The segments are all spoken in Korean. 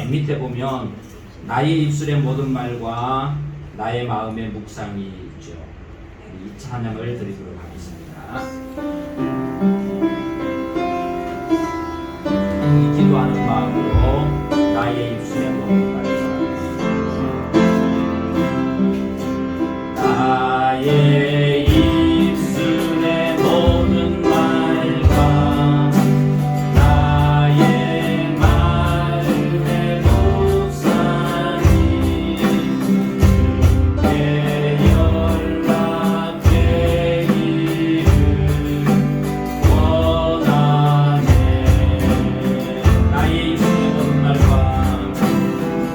맨 밑에 보면 나의 입술의 모든 말과 나의 마음의 묵상이 있죠. 이 찬양을 드리도록 하겠습니다. 이 기도하는 마음으로 나의 입술의 모든 말과 나의 입술의 모든 말과 나의 마음의 묵상이 주께 연락되기를 원하네. 나의 입술의 모든 말과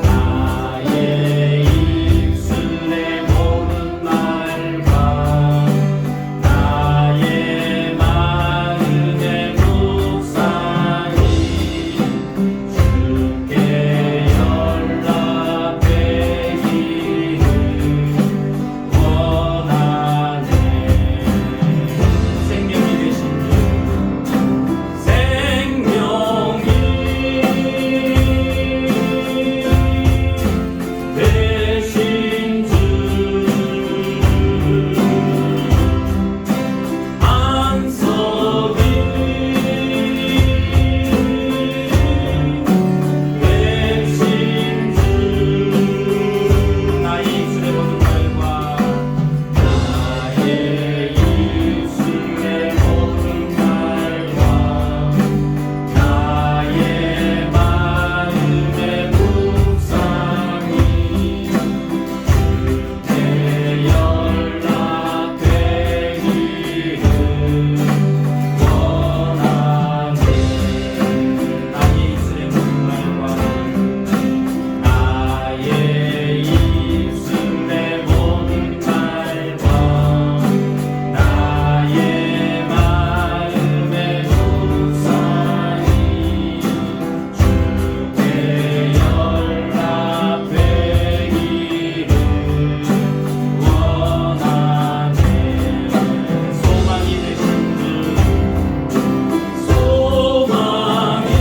나의 입술의 모든 말과 나의 마음의 묵상이 주께 연락되기를 원하네. 생명이 되신 주, 생명이 되신 주, 안석이 되신 주, 나의 입술의 모든 말과 나의 입술의 모든 말과 나의 마음의 묵상이 주께 연락되기를 원하네. 나의 입술의 모든 말과 나의 입술의 모든 말과 나의 마음의 묵상이 주께 연락되기를 원하네. 소망이 되신 주, 소망이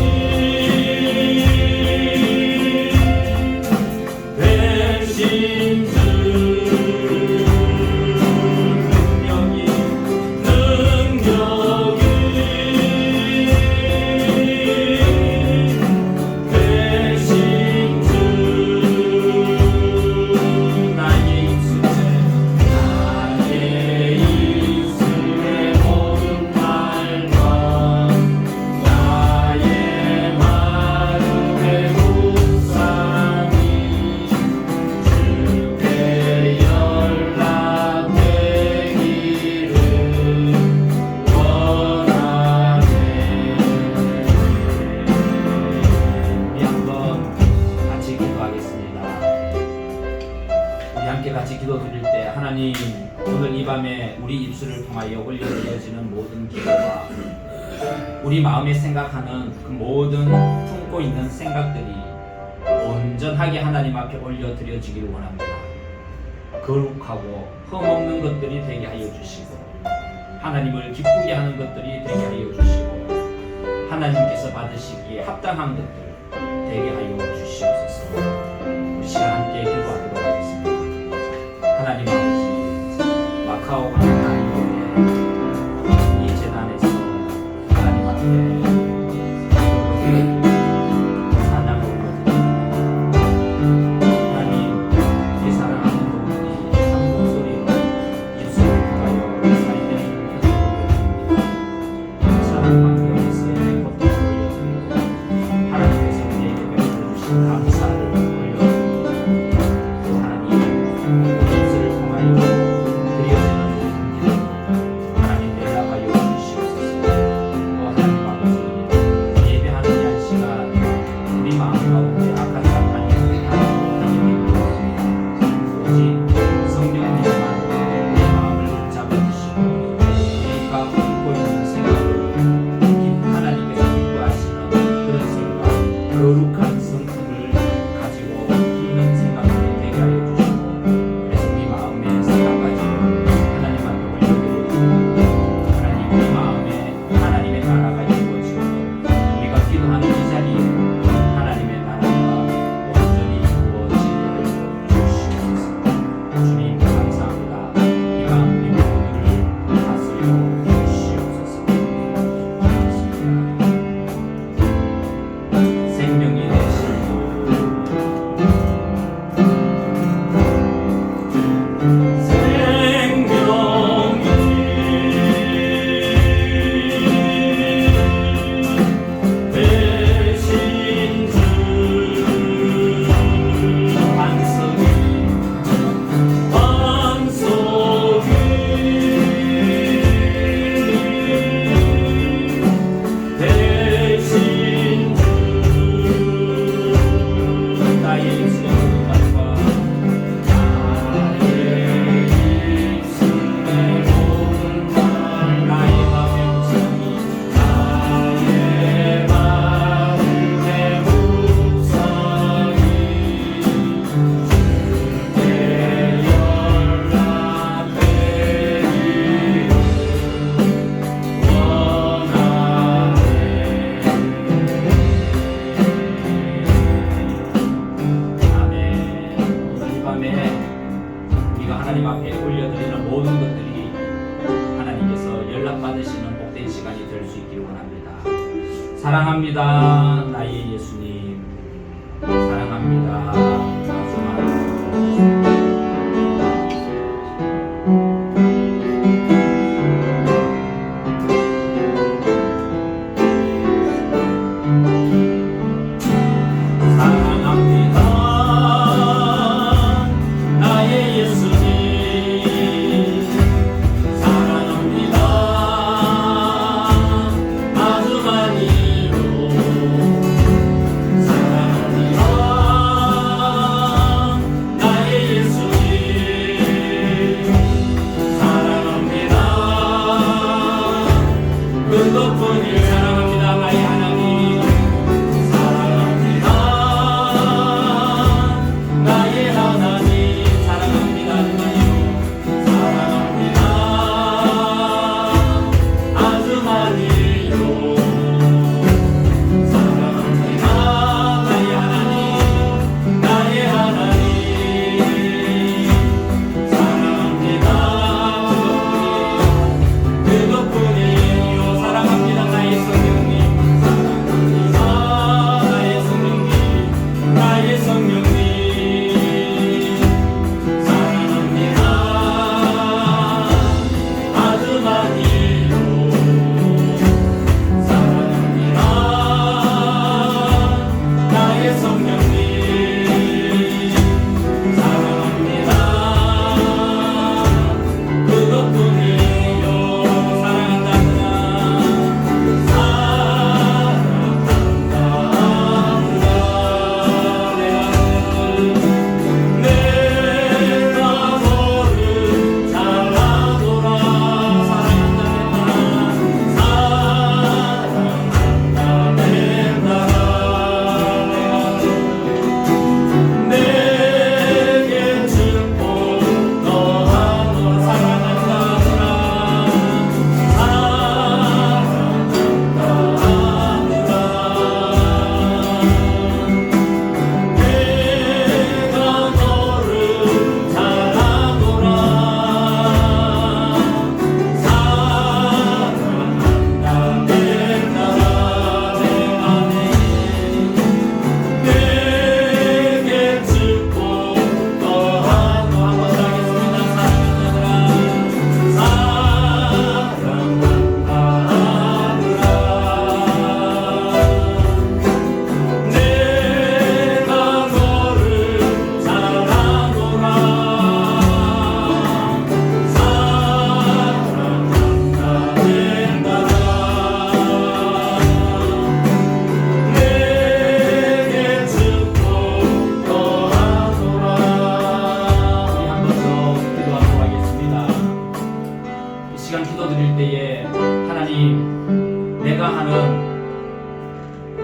되신 주, 능력이 되신 주, 나의 입술의 모든 말과 나의 마음의 묵상이 주께 연락되기를 원하네. 우리 한번 같이 기도하겠습니다. 우리 함께 같이 기도 드릴 때 하나님, 오늘 이 밤에 우리 입술을 통하여 올려드려지는 모든 기도와 우리 마음에 생각하는 그 모든 품고 있는 생각들이 온전하게 하나님 앞에 올려드려지기를 원합니다. 거룩하고 흠없는 것들이 되게 하여 주시고 하나님을 기쁘게 하는 것들이 되게 하여 주시고 하나님께서 받으시기에 합당한 것들 되게 하여 주시옵소서. 우리 시간 함께 기도하도록 하겠습니다. 하나님 아버지, 마카오 하나님의 이 재단에서 하나님 앞에 찬양을 올려드립니다. 하나님, 이 사랑하는 분들이 한 목소리로 입술을 통하여 사인되는 것을 올려드립니다. 사랑 관계에서의 고통을 올려드리고 하나님께서 우리에게 베풀어 주신 감사를 올려드리고 또 하나님, 입술을 통하여 드려지는 사랑합니다 나의 예수님, 사랑합니다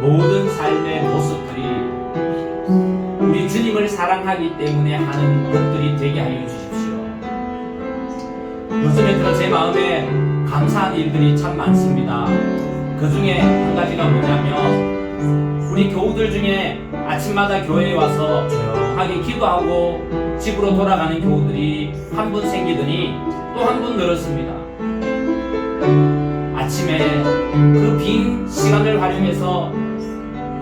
모든 삶의 모습들이 우리 주님을 사랑하기 때문에 하는 것들이 되게 하여 주십시오. 요즘에 들어 제 마음에 감사한 일들이 참 많습니다. 그 중에 한 가지가 뭐냐면 우리 교우들 중에 아침마다 교회에 와서 조용하게 기도하고 집으로 돌아가는 교우들이 한 분 생기더니 또 한 분 늘었습니다. 아침에 그 빈 시간을 활용해서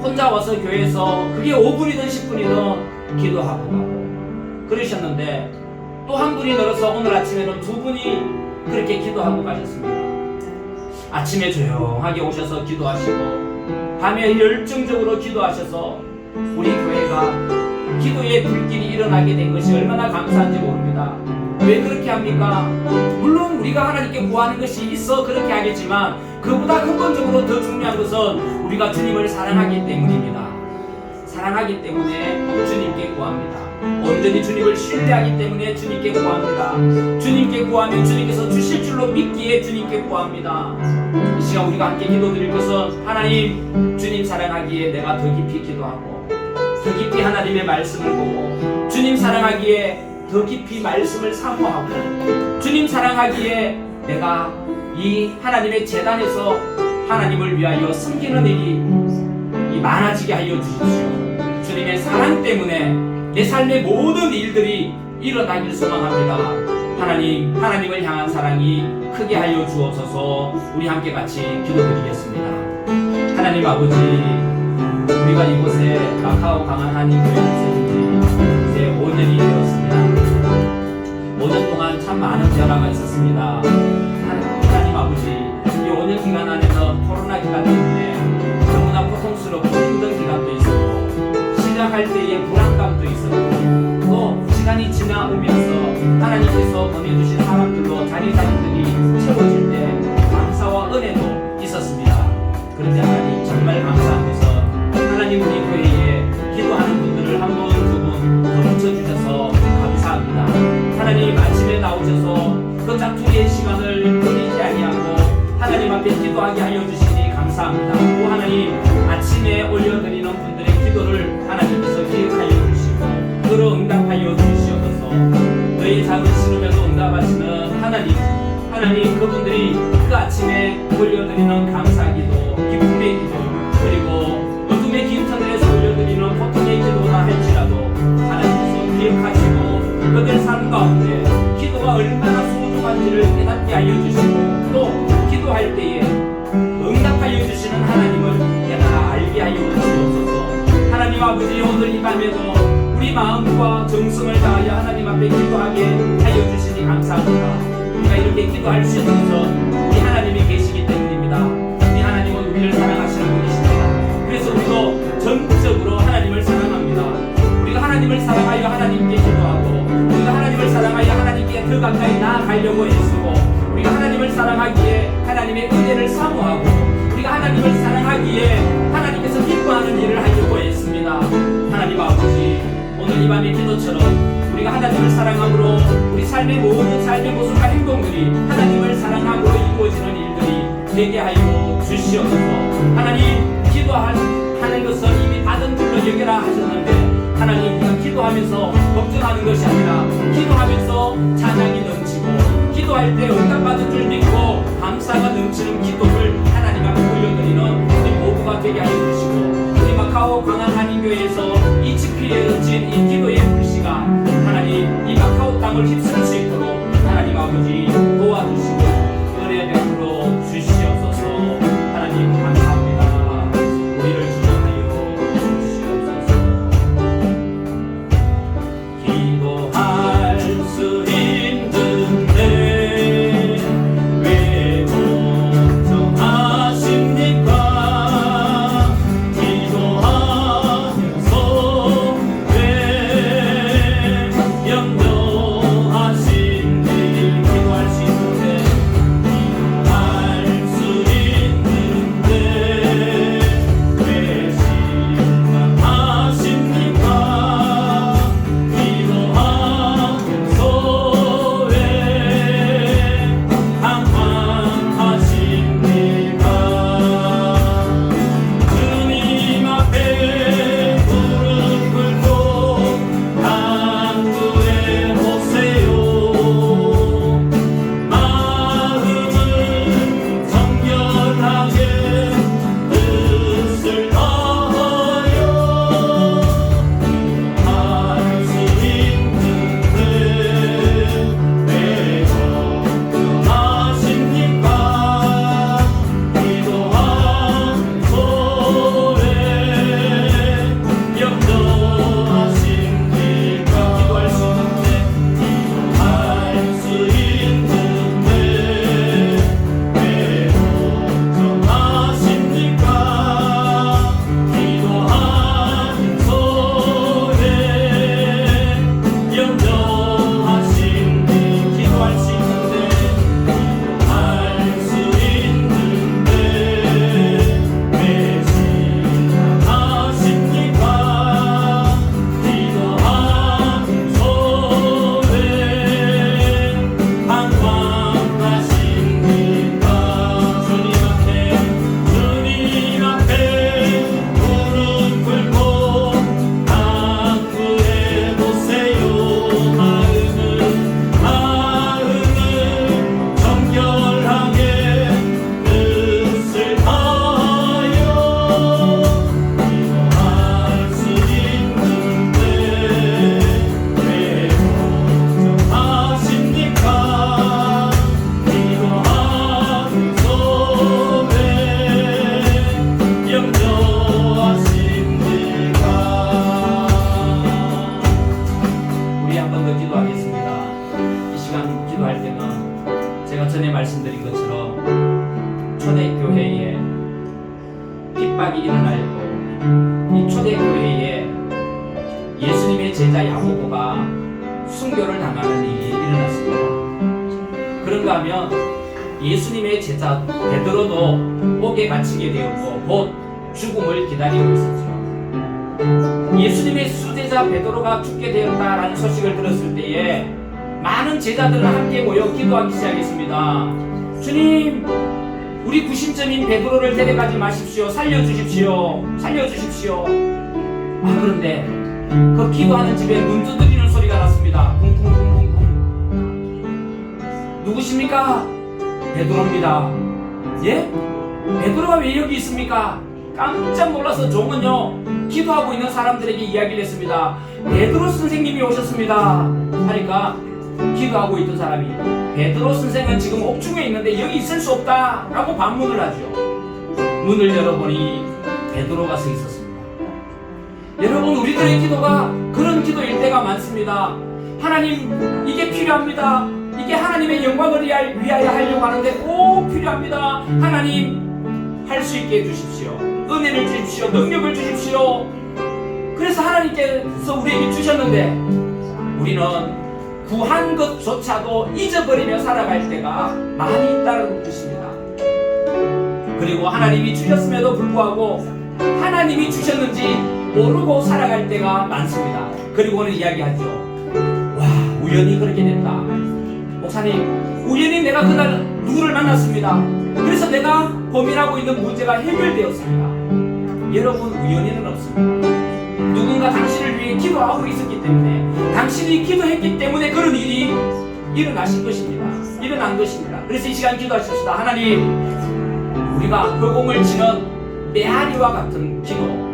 혼자 와서 교회에서 그게 5분이든 10분이든 기도하고 가고 그러셨는데 또 한 분이 늘어서 오늘 아침에는 두 분이 그렇게 기도하고 가셨습니다. 아침에 조용하게 오셔서 기도하시고 밤에 열정적으로 기도하셔서 우리 교회가 기도의 불길이 일어나게 된 것이 얼마나 감사한지 모릅니다. 왜 그렇게 합니까? 물론 우리가 하나님께 구하는 것이 있어 그렇게 하겠지만 그보다 근본적으로 더 중요한 것은 우리가 주님을 사랑하기 때문입니다. 사랑하기 때문에 주님께 구합니다. 온전히 주님을 신뢰하기 때문에 주님께 구합니다. 주님께 구하면 주님께서 주실 줄로 믿기에 주님께 구합니다. 이 시간 우리가 함께 기도드릴 것은 하나님, 주님 사랑하기에 내가 더 깊이 기도하고 더 깊이 하나님의 말씀을 보고 주님 사랑하기에 더 깊이 말씀을 사모하고 주님 사랑하기에 내가 이 하나님의 제단에서 하나님을 위하여 섬기는 일이 많아지게 하여 주십시오. 주님의 사랑 때문에 내 삶의 모든 일들이 일어나길 소망합니다. 하나님, 하나님을 향한 사랑이 크게 하여 주옵소서. 우리 함께 같이 기도드리겠습니다. 하나님 아버지, 우리가 이곳에 마카오 강한 한인교회를 세운 지 이제 5년이 되었습니다. 5년 동안 참 많은 변화가 있었습니다. 하나님 아버지, 이 5년 기간 안에서 코로나 기간 때문에 너무나 고통스럽고 힘든 기간도 있었고, 시작할 때의 불안감도 있었고, 또 시간이 지나오면서 하나님께서 보내주신 사람들로 자리들이 채워질 때 감사와 은혜도 있었습니다. 그런데 하나님 정말 감사하면서 하나님 우리 교회에 기도하는 분들을 한 분, 두 분 더 붙여주셔서 감사합니다. 하나님 아침에 나오셔서 그 짝퉁의 시간을 버리지 아니하고 하나님 앞에 기도하게 하여 주시니 감사합니다. 또 하나님 아침에 올려드리는 분들의 기도를 하나님께서 기억하여 주시고 그로 응답하여 주시옵소서. 너희 작은 신음에도 응답하시는 하나님 그분들이 그 아침에 올려드리는 감사기도, 기쁨의 기도, 그리고 어둠의 깃털에서 올려드리는 보통의 기도나 할지라도 하나님께서 기억하시고 그들 삶 가운데 기도가 얼마나 소중한지를 깨닫게 하여 주시고 또 기도할 때에 응답하여 주시는 하나님을 깨달아 알게 하여 주시옵소서. 하나님 아버지, 오늘 이 밤에도 우리 마음과 정성을 다하여 하나님 앞에 기도하게 하여 주시니 감사합니다. 우리가 이렇게 기도할 수 있는 것은 우리 하나님이 계시기 때문입니다. 우리 하나님은 우리를 사랑하시는 분이십니다. 그래서 우리도 전적으로 하나님을 사랑합니다. 우리가 하나님을 사랑하여 하나님께 기도하고, 우리가 하나님을 사랑하여 하나님께 더 가까이 나아가려고 애쓰고, 우리가 하나님을 사랑하기에 하나님의 은혜를 사모하고, 우리가 하나님을 사랑하기에 하나님께서 기뻐하는 일을 하려고 애씁니다. 하나님 아버지, 오늘 이 밤의 기도처럼 우리가 하나님을 사랑함으로 우리 삶의 모든 삶의 모습과 행동들이 하나님을 사랑함으로 이루어지는 일들이 되게 하여 주시옵소서. 하나님, 기도하는 것은 이미 받은 줄로 여겨라 하셨는데, 하나님 우리가 기도하면서 걱정하는 것이 아니라 기도하면서 찬양이 넘치고 기도할 때 응답받은 줄 믿고 감사가 넘치는 기도를 하나님 앞에 올려드리는 우리 모두가 되게 하여 주시고, 우리 마카오 광안 한인교회에서 이 집회에 던진 이 기도의 불씨가 하나님 이 마카오 땅을 휩쓸 수 있도록 하나님 아버지 도와주시고 은혜 베풀어 주시옵소서. 하나님 감사합니다. 우리를 주장하여 주시옵소서. 기도할 수 힘든데 왜 걱정하십니까? 기도하면서 왜 염려하신지 기도할 수 예수님의 제자 야고보가 순교를 당하는 일이 일어났습니다. 그런가 하면 예수님의 제자 베드로도 목에 갇히게 되었고 곧 죽음을 기다리고 있었죠. 예수님의 수제자 베드로가 죽게 되었다라는 소식을 들었을 때에 많은 제자들은 함께 모여 기도하기 시작했습니다. 주님, 우리 구심점인 베드로를 데려가지 마십시오. 살려주십시오. 살려주십시오. 그런데 그 기도하는 집에 문 두드리는 소리가 났습니다. 쿵쿵쿵쿵쿵. 누구십니까? 베드로입니다. 예? 베드로가 왜 여기 있습니까? 깜짝 놀라서 종은요 기도하고 있는 사람들에게 이야기를 했습니다. 베드로 선생님이 오셨습니다 하니까 기도하고 있던 사람이 베드로 선생은 지금 옥중에 있는데 여기 있을 수 없다 라고 반문을 하죠. 문을 열어보니 베드로가 서 있었습니다. 여러분, 우리들의 기도가 그런 기도일 때가 많습니다. 하나님, 이게 필요합니다. 이게 하나님의 영광을 위하여 하려고 하는데 꼭 필요합니다. 하나님, 할 수 있게 해주십시오. 은혜를 주십시오. 능력을 주십시오. 그래서 하나님께서 우리에게 주셨는데 우리는 구한 것조차도 잊어버리며 살아갈 때가 많이 있다는 것입니다. 그리고 하나님이 주셨음에도 불구하고 하나님이 주셨는지 모르고 살아갈 때가 많습니다. 그리고는 이야기하죠. 와, 우연히 그렇게 됐다. 목사님, 우연히 내가 그날 누구를 만났습니다. 그래서 내가 고민하고 있는 문제가 해결되었습니다. 여러분, 우연히는 없습니다. 누군가 당신을 위해 기도하고 있었기 때문에, 당신이 기도했기 때문에 그런 일이 일어나신 것입니다. 일어난 것입니다. 그래서 이 시간 기도하십시다. 하나님, 우리가 허공을 치는 메아리와 같은 기도,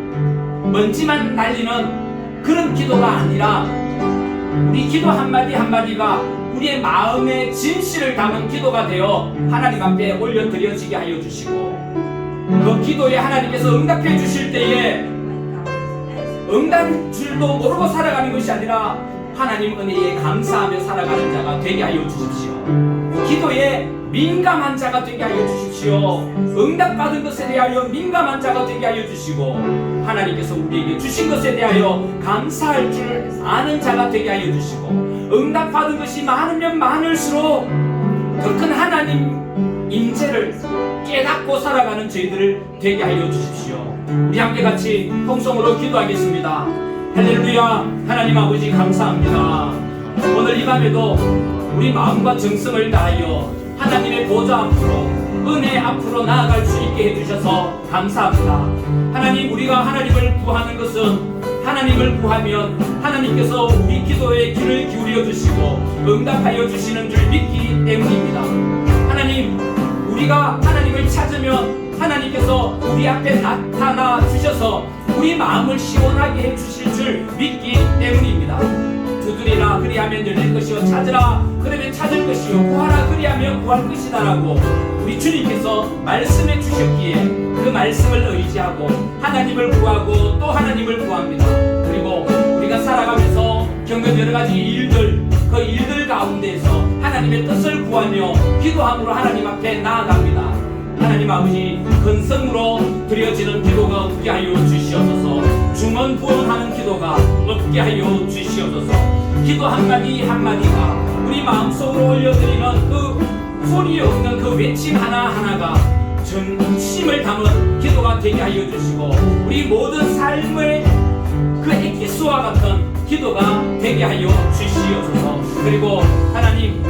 먼지만 날리는 그런 기도가 아니라 우리 기도 한마디 한마디가 우리의 마음의 진실을 담은 기도가 되어 하나님 앞에 올려드려지게 하여 주시고, 그 기도에 하나님께서 응답해 주실 때에 응답 줄도 모르고 살아가는 것이 아니라 하나님 은혜에 감사하며 살아가는 자가 되게 하여 주십시오. 기도에 민감한 자가 되게 하여 주십시오. 응답받은 것에 대하여 민감한 자가 되게 하여 주시고, 하나님께서 우리에게 주신 것에 대하여 감사할 줄 아는 자가 되게 하여 주시고, 응답받은 것이 많으면 많을수록 더 큰 하나님 임재를 깨닫고 살아가는 저희들을 되게 하여 주십시오. 우리 함께 같이 통성으로 기도하겠습니다. 할렐루야. 하나님 아버지, 감사합니다. 오늘 이 밤에도 우리 마음과 정성을 다하여 하나님의 보좌 앞으로, 은혜 앞으로 나아갈 수 있게 해주셔서 감사합니다. 하나님, 우리가 하나님을 구하는 것은 하나님을 구하면 하나님께서 우리 기도에 귀를 기울여 주시고 응답하여 주시는 줄 믿기 때문입니다. 하나님, 우리가 하나님을 찾으면 하나님께서 우리 앞에 나타나 주셔서 우리 마음을 시원하게 해주실 줄 믿기 때문입니다. 두드리라 그리하면 열릴 것이요, 찾으라 그러면 찾을 것이요, 구하라 그리하면 구할 것이다 라고 우리 주님께서 말씀해 주셨기에 그 말씀을 의지하고 하나님을 구하고 또 하나님을 구합니다. 그리고 우리가 살아가면서 겪는 여러 가지 일들, 그 일들 가운데에서 하나님의 뜻을 구하며 기도함으로 하나님 앞에 나아갑니다. 하나님 아버지, 근성으로 드려지는 기도가 없게 하여 주시옵소서. 중언부언하는 기도가 없게 하여 주시옵소서. 기도 한마디 한마디가 우리 마음속으로 올려드리는 그 소리 없는 그 외침 하나하나가 전심을 담은 기도가 되게 하여 주시고, 우리 모든 삶의 그 엑기스와 같은 기도가 되게 하여 주시옵소서. 그리고 하나님,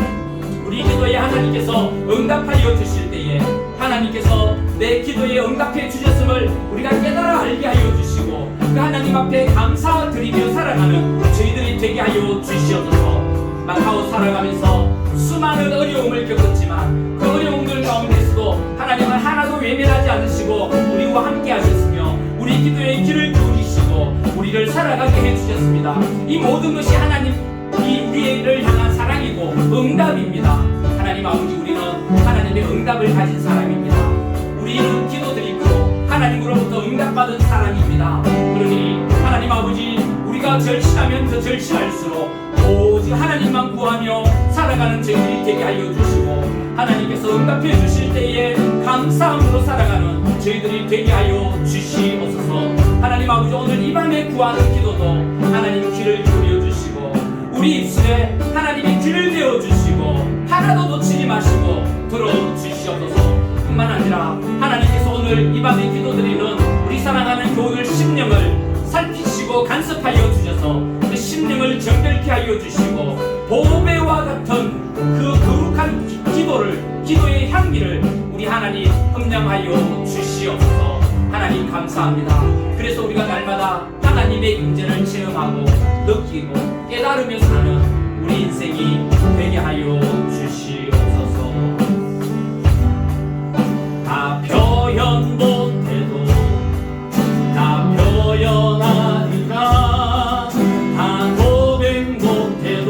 우리 기도에 하나님께서 응답하여 주실 때에 하나님께서 내 기도에 응답해 주셨음을 우리가 깨달아 알게 하여 주시고, 그 하나님 앞에 감사드리며 살아가는 저희들이 되게 하여 주시옵소서. 마카오 살아가면서 수많은 어려움을 겪었지만 그 어려움들 가운데서도 하나님은 하나도 외면하지 않으시고 우리와 함께 하셨으며 우리 기도에 귀를 기울이시고 우리를 살아가게 해주셨습니다. 이 모든 것이 하나님이 우리를 향한 사랑이고 응답입니다. 하나님 아버지, 우리는 하나님의 응답을 가진 사람입니다. 우리는 기도드리고 하나님으로부터 응답받은 사람입니다. 그러니 하나님 아버지, 우리가 절실하면 더 절실할수록 오직 하나님만 구하며 살아가는 저희들이 되게 하여 주시고, 하나님께서 응답해 주실 때에 감사함으로 살아가는 저희들이 되게 하여 주시옵소서. 하나님 아버지, 오늘 이 밤에 구하는 기도도 하나님 귀를 기울여 하여 주시고 보배와 같은 그 거룩한 기도의 향기를 우리 하나님 흠량하여 주시옵소서. 하나님 감사합니다. 그래서 우리가 날마다 하나님의 임재를 체험하고 느끼고 깨달으며 사는 우리 인생이 되게 하여 주시옵소서. 다 표현 못해도 다 표현하리라. 다 고백 못해도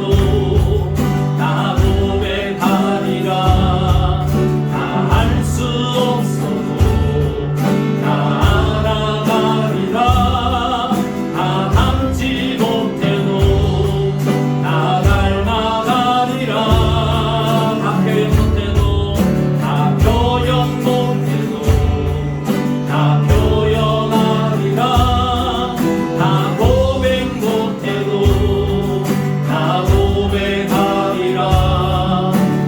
다 고백하리라. 다 할 수 없어도 다 알아가리라. 다 담지 못해도 다 닮아가리라. 다 표현 못해도 다 표현 못해도 다 표현하리라. 다 고백 못해도 다 고백하리라.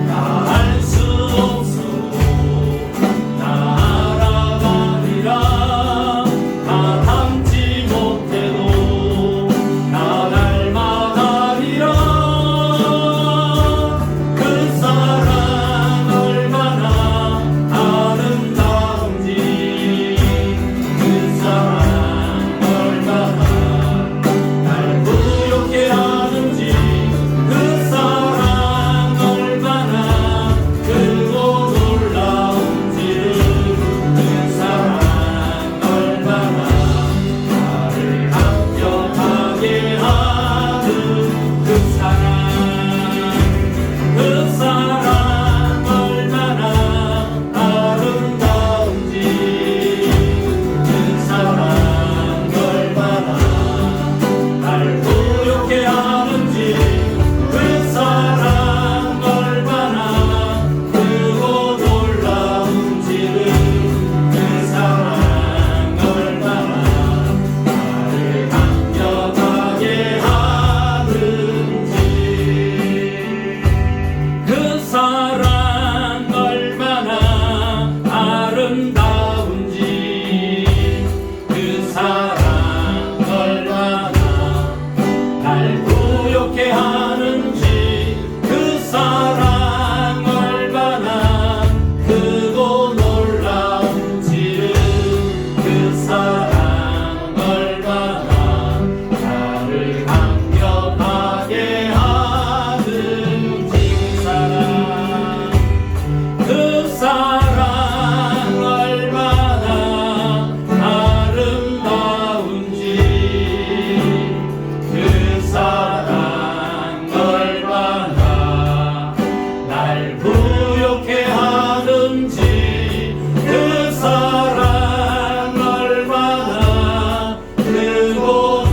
다 할 수 없어도 다 알아가리라. 다 담지 못해도 다 닮아가리라. 그 사랑 얼마나 아름다운지 그 사랑 얼마나 날 부욕해 하는지 그 사랑 얼마나 크고 놀라운지 그 사랑 얼마나 나를 감격하게 하는 그 사랑 얼마나 아름다운지 그 사랑 얼마나 날 부욕해 하는지 그 사랑 얼마나 크고 놀라운지를 그 사랑 얼마나 나를 감격하게 하는지 그 사랑 얼마나 아름다운지 그 사랑 얼마나 날 부욕해 하는지 그 사랑 얼마나 크고 놀라운지를 그 사랑 얼마나 나를 감격하게 하는지 그 사랑 얼마나 아름다운지 그 사랑 얼마나 날 부욕해 하는지 그 사랑 얼마나 크고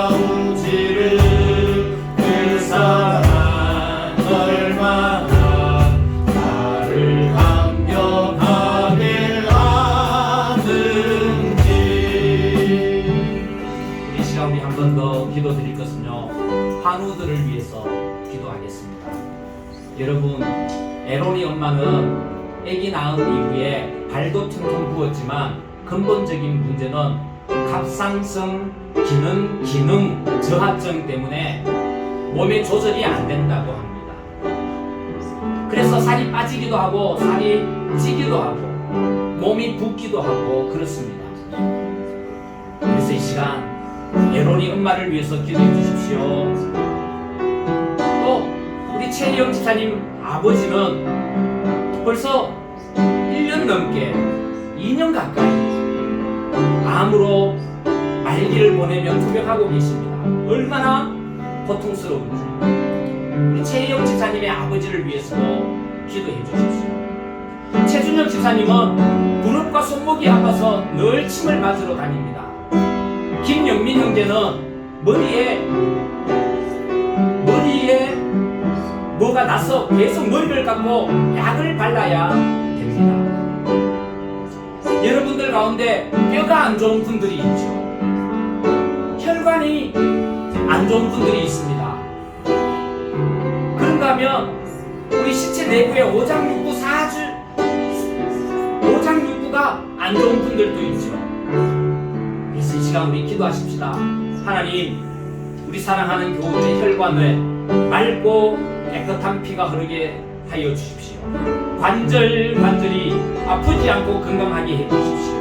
놀라운지를 그 사랑 얼마나 나를 감격하게 하는지. 이 시간 우리 한 번 더 기도드릴 것은요, 한우들을 위해서 기도하겠습니다. 여러분, 에론이 엄마는 아기 낳은 이후에 발도 퉁퉁 부었지만 근본적인 문제는 갑상선 기능 저하증 때문에 몸에 조절이 안 된다고 합니다. 그래서 살이 빠지기도 하고 살이 찌기도 하고 몸이 붓기도 하고 그렇습니다. 그래서 이 시간 에론이 엄마를 위해서 기도해 주십시오. 또 우리 최희영 집사님 아버지는 벌써 1년 넘게 2년 가까이 암으로 말기를 보내며 투병하고 계십니다. 얼마나 고통스러운지 우리 최희영 집사님의 아버지를 위해서도 기도해 주십시오. 최준영 집사님은 무릎과 손목이 아파서 늘 침을 맞으러 다닙니다. 김영민 형제는 머리에 뭐가 나서 계속 머리를 감고 약을 발라야 됩니다. 여러분들 가운데 뼈가 안 좋은 분들이 있죠. 혈관이 안 좋은 분들이 있습니다. 그런가 하면 우리 신체 내부에 오장육부 오장육부가 안 좋은 분들도 있죠. 그래서 이 시간 우리 기도하십시다. 하나님, 우리 사랑하는 교우들의 혈과 뇌 맑고 깨끗한 피가 흐르게 하여 주십시오. 관절이 아프지 않고 건강하게 해 주십시오.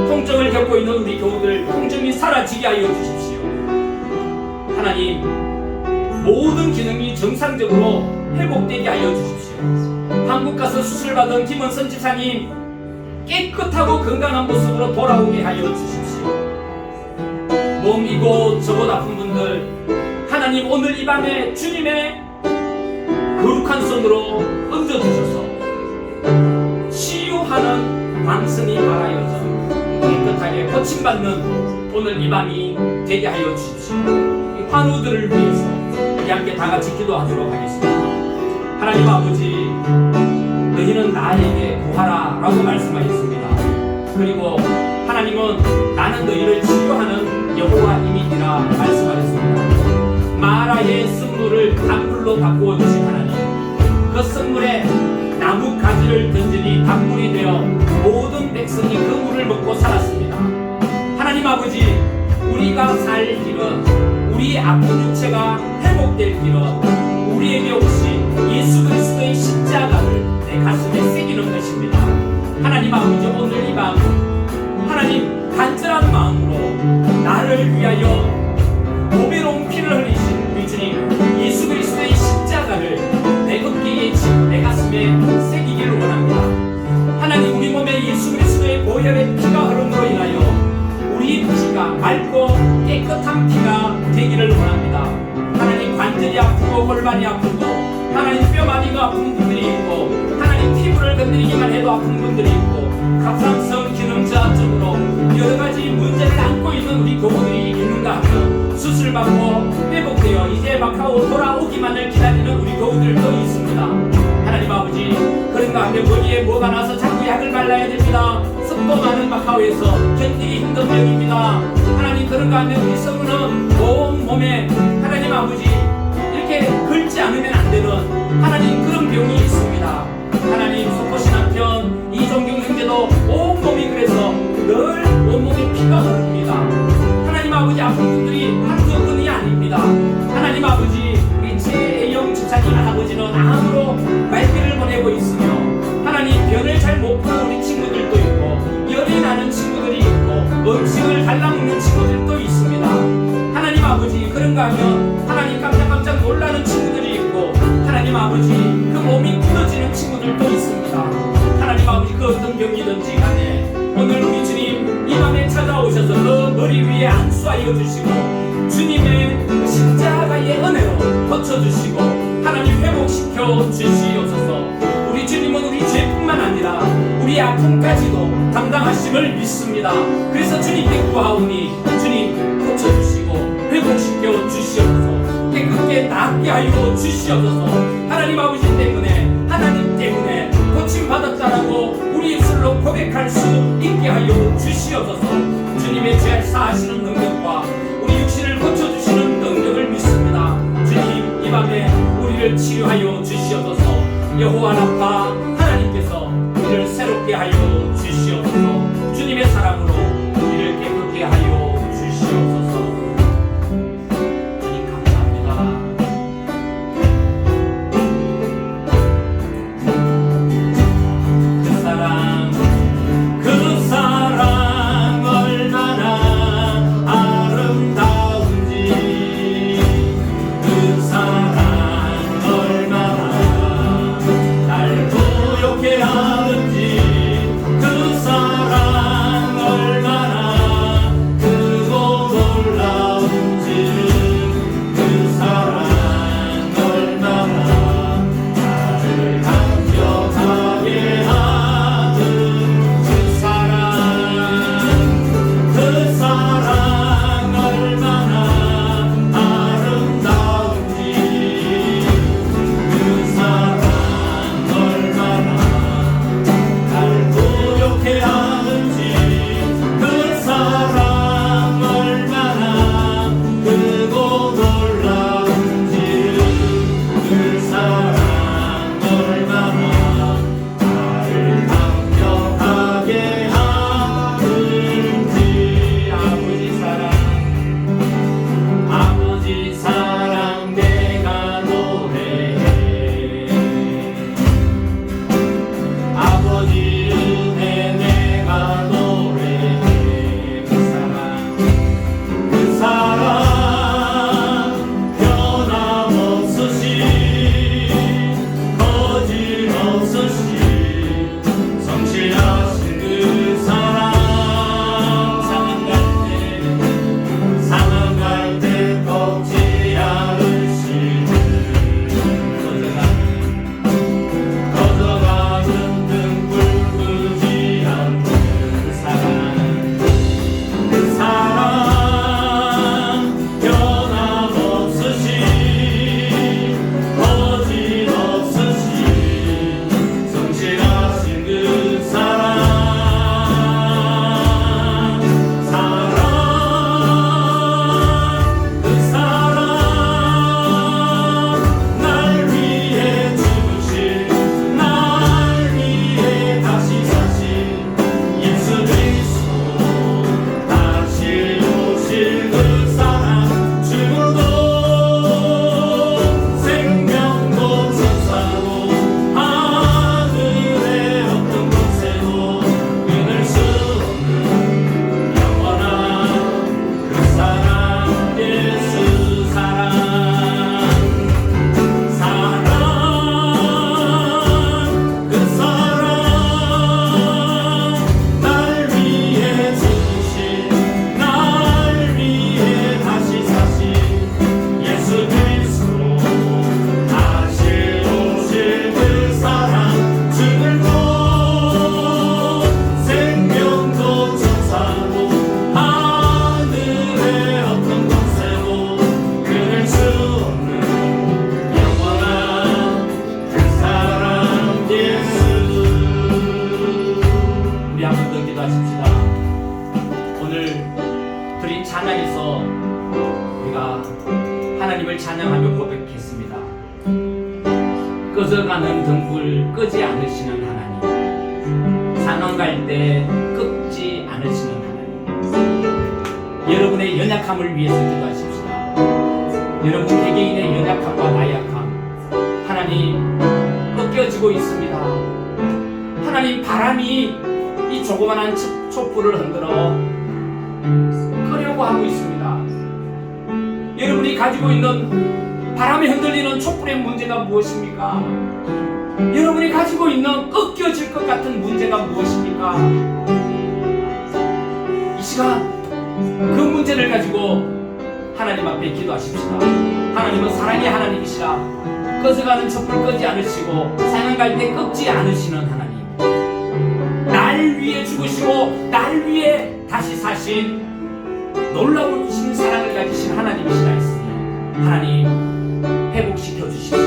통증을 겪고 있는 우리 교우들 통증이 사라지게 하여 주십시오. 하나님, 모든 기능이 정상적으로 회복되게 하여 주십시오. 한국 가서 수술받은 김원선 집사님 깨끗하고 건강한 모습으로 돌아오게 하여 주십시오. 몸 이곳저곳 아픈 분들, 하나님 오늘 이 밤에 주님의 거룩한 손으로 얹어주셔서 치유하는 방성이 바라여져 깨끗하게 고침받는 오늘 이 밤이 되게 하여 주십시오. 이 환우들을 위해서 우리 함께 다 같이 기도하도록 하겠습니다. 하나님 아버지, 너희는 나에게 구하라 라고 말씀하셨습니다. 그리고 하나님은 나는 너희를 치유하는 여호와임이니라 말씀하셨습니다. 마라의 쓴물을 단물로 바꾸어 주신 하나님, 그 쓴물에 나무 가지를 던지니 단물이 되어 모든 백성이 그 물을 먹고 살았습니다. 하나님 아버지, 우리가 살 길은, 우리의 아픈 육체가 회복될 길은 우리에게 오신 예수 그리스도의 십자가를 내 가슴에 새기는 것입니다. 하나님 아버지, 오늘 이 밤 하나님 간절한 마음으로 나를 위하여 보배로운 피를 흘리신 우리 주님 예수 그리스도의 십자가를 내 어깨에 지고 내 가슴에 새기기를 원합니다. 하나님, 우리 몸에 예수 그리스도의 보혈의 피가 흐름으로 인하여 우리 피가 맑고 깨끗한 피가 되기를 원합니다. 하나님, 관절이 아프고 골반이 아프고 하나님 뼈마디가 아픈 분들이 있고 하나님 피부를 건드리기만 해도 아픈 분들이 있고 갑상선 기능 저하증으로 여러가지 문제를 안고 있는 우리 교우들이 있는가 하면 수술받고 회복되어 이제 마카오 돌아오기만을 기다리는 우리 교우들도 있습니다. 하나님 아버지, 그런가 하면 머리에 뭐가 나서 자꾸 약을 발라야 됩니다. 습도 많은 마카오에서 견디기 힘든 병입니다. 하나님, 그런가 하면 우리 성은은 온 몸에 하나님 아버지 이렇게 긁지 않으면 안 되는 하나님 그런 병이 있습니다. 하나님, 속보신 남편 이종경 형제도 온몸이 그래서 늘 온몸에 피가 흐릅니다. 하나님 아버지, 아픈 분들이 한두 분이 아닙니다. 하나님 아버지, 우리 최애영 집사님 아버지는 암으로 말기를 보내고 있으며 하나님 변을 잘 못 푸는 우리 친구들도 있고 열이 나는 친구들이 있고 음식을 달라먹는 친구들도 있습니다. 하나님 아버지, 그런가 하면 하나님 깜짝깜짝 놀라는 친구들이 있고 하나님 아버지 그 몸이 굳어지는 친구들도 있습니다. 하나님 아버지, 그 어떤 병이든지 간에 오늘 우리 주님 이 밤에 찾아오셔서 그 머리 위에 안수하여 주시고 주님의 십자가의 은혜로 고쳐주시고 하나님 회복시켜 주시옵소서. 우리 주님은 우리 죄뿐만 아니라 우리 아픔까지도 담당하심을 믿습니다. 그래서 주님께 구하오니 주님 고쳐주시고 회복시켜 주시옵소서. 깨끗게 낫게 하여 주시옵소서. 하나님 아버지 때문에, 하나님 때문에 고침받았다라고 우리 입술로 고백할 수 있게 하여 주시옵소서. 주님의 죄 사하시는 능력과 우리 육신을 고쳐주시는 능력을 믿습니다. 주님, 이 밤에 우리를 치유하여 주시옵소서. 여호와 라파 하나님께서 우리를 새롭게 하여 주시옵소서. 주님의 사랑으로 우리를 깨끗게 하여 주시옵소서. 주님 감사합니다. 그 사랑 얼마나 아름다운지, 그 사랑 얼마나 날 하나님을 찬양하며 고백했습니다. 꺼져가는 등불 끄지 않으시는 하나님, 상황 갈 때 끄지 않으시는 하나님, 여러분의 연약함을 위해서 기도하십시다. 여러분 개개인의 연약함과 나약함, 하나님 꺾여지고 있습니다. 하나님, 바람이 이 조그만한 촛불을 흔들어 끄려고 하고 있습니다. 여러분이 가지고 있는 바람에 흔들리는 촛불의 문제가 무엇입니까? 여러분이 가지고 있는 꺾여질 것 같은 문제가 무엇입니까? 이 시간 그 문제를 가지고 하나님 앞에 기도하십시다. 하나님은 사랑의 하나님이시라 꺼져가는 촛불 끄지 않으시고 상한 갈 때 꺾지 않으시는 하나님, 날 위해 죽으시고 날 위해 다시 사신 놀라우신 사랑을 가지신 하나님이시라 했으니 하나님 회복시켜 주십시오.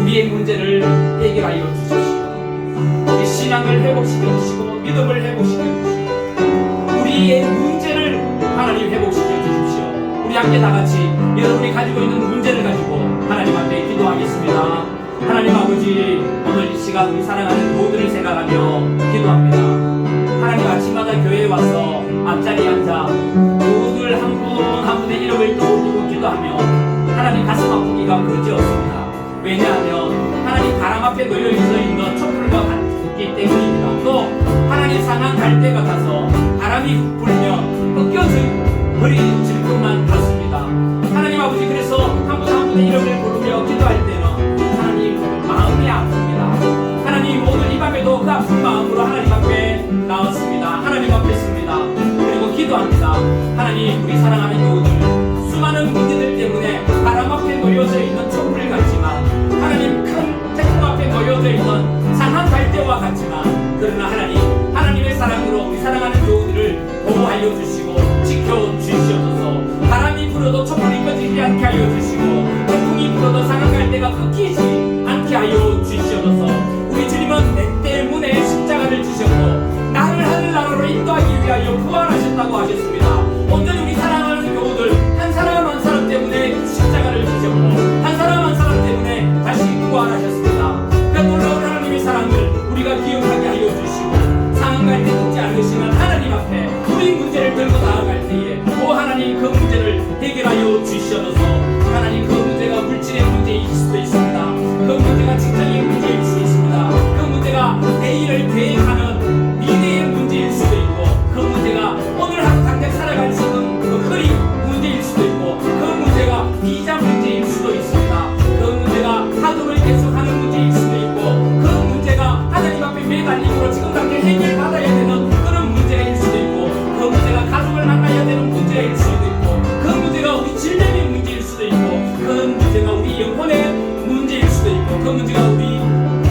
우리의 문제를 해결하여 주십시오. 우리 신앙을 회복시켜 주시고 믿음을 회복시켜 주시고 우리의 문제를 하나님 회복시켜 주십시오. 우리 함께 다 같이 여러분이 가지고 있는 문제를 가지고 하나님 앞에 기도하겠습니다. 하나님 아버지, 오늘 이 시간 우리 사랑하는 모두를 생각하며 기도합니다. 하나님, 아침마다 교회에 와서 앞자리에 앉아 모두를 한 분 한 분의 이름을 떠올리고 기도하며 하나님 가슴 아프기가 그지없습니다. 왜냐하면 하나님 바람 앞에 놓여 있는 촛불과 같기 때문입니다. 또 하나님 상한 갈 때 같아서 바람이 불면 꺾여질 버리질 것만 같습니다. 하나님 아버지, 그래서 한 분 한 분의 이름을 부르며 기도할 때는 하나님 마음이 아픕니다. 하나님, 오늘 이 밤에도 그 아픈 마음으로 하나님 앞에 나왔습니다. 하나님 앞에 있습니다. 그리고 기도합니다. 하나님, 우리 사랑하는 교우들 수많은 문제들 때문에 바람 앞에 놓여져 있는 촛불 같지만, 하나님 큰 태풍 앞에 놓여져 있는 상한 갈대와 같지만, 그러나 하나님, 하나님의 사랑으로 우리 사랑하는 교우들을 보호하여 주시고 지켜 주시옵소서. 바람이 불어도 촛불이 꺼지지 않게 하여 주시고 태풍이 불어도 상한 갈대가 끊기지 않게 하여 주시옵소서. 우리 주님은 내 때문에 십자가를 지셨고 나를 하늘나라로 인도하기 위하여 부활하셨다고 하셨습니다. 온전히 우리 사랑하는 교우들 한 사람 한 사람 때문에 십자가를 지셨고 한 사람 한 사람 때문에 다시 부활하셨습니다. 그 놀라운 하나님의 사랑을 우리가 기억하게 하여 주시고 상한 갈대 끊지 않으시는 하나님 앞에 우리 문제를 들고 나아갈 때에 오 하나님, 그 문제를 해결하여 주시옵소서. 하나님, 그 문제가 물질의 문제일 수도 있습니다. 그 문제가 직장의 문제일 수도 있습니다. 그 문제가 내일을 계획하는 미래의 문제일 수도 있고, 그 문제가 오늘 하루 당장 살아갈 수 있는 그 거리 문제일 수도 있고, 그 문제가 비자 문제일 수도 있습니다. 그 문제가 학업을 계속하는 문제일 수도 있고, 그 문제가 하나님 앞에 매달림으로 지금 당장 해결받아야 되는 그런 문제일 수도 있고, 그 문제가 가족을 만나야 되는 문제일 수도 있고, 그 문제가 우리 질병의 문제일 수도 있고, 그 문제가 우리 영혼의 문제일 수도 있고, 그 문제가 우리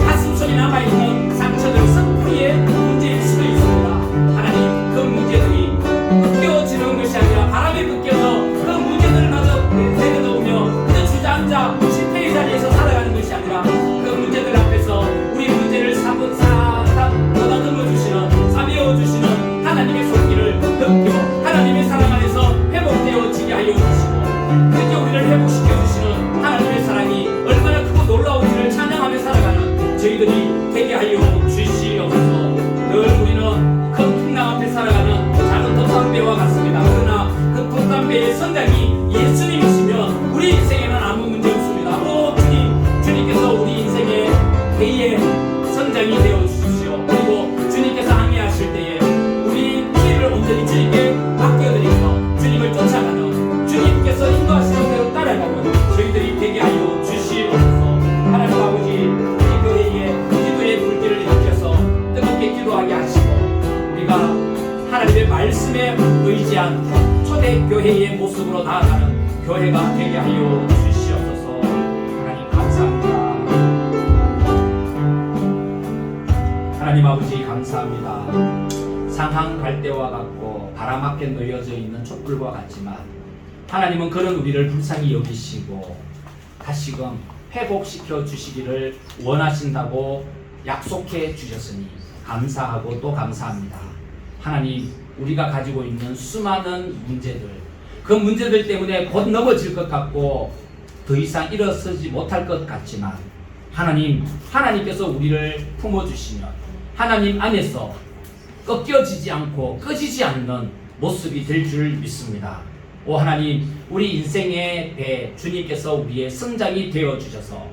가슴속에 남아있는 상처들 썩뿌리의 문제일 수도 있습니다. 하나님, 그 문제들이 꺾여지는 것이 아니라 바람에 꺾여서 그 문제들마저 내려놓으며 그저 주저앉아 실패의 자리에서 살아가는 것이 아니라 그 문제들 앞에서 우리 문제를 보다듬어주시는, 사메어주시는 하나님의 손길을 느껴 하나님의 사랑 안에서 회복되어지게 하여 주시고, 그렇게 우리를 회복시켜 주시는 하나님의 사랑이 얼마나 크고 놀라운지를 찬양하며 살아가는 저희들이 되게 하여 주시옵소서. 늘 우리는 큰 풍랑 앞에 살아가는 작은 돛담배와 같습니다. 그러나 그 돛담배의 선장이 예수님이시면 우리 인생에는 아무 문제 없습니다. 오 주님, 주님께서 우리 인생의 배의 선장이 되어 주십시오. 그리고 주님께서 항해하실 때에 우리 길을 온전히 주님께 맡겨드리며 주님을 쫓아가는, 주님께서 인도하시는 대로 따라가는 저희들이 되게 하여 주시옵소서. 하나님 아버지, 우리 교회에 기도의 불길을 일으켜서 뜨겁게 기도하게 하시고, 우리가 하나님의 말씀에 의지한 초대교회의 모습으로 나아가는 교회가 되게 하여 주시옵소서. 하나님 감사합니다. 하나님 아버지 감사합니다. 상한 갈대와 같고 바람 앞에 놓여져 있는 촛불과 같지만 하나님은 그런 우리를 불쌍히 여기시고 다시금 회복시켜 주시기를 원하신다고 약속해 주셨으니 감사하고 또 감사합니다. 하나님, 우리가 가지고 있는 수많은 문제들, 그 문제들 때문에 곧 넘어질 것 같고 더 이상 일어서지 못할 것 같지만 하나님께서 우리를 품어주시면 하나님 안에서 꺾여지지 않고 꺼지지 않는 모습이 될 줄 믿습니다. 오 하나님, 우리 인생의 배 주님께서 우리의 성장이 되어 주셔서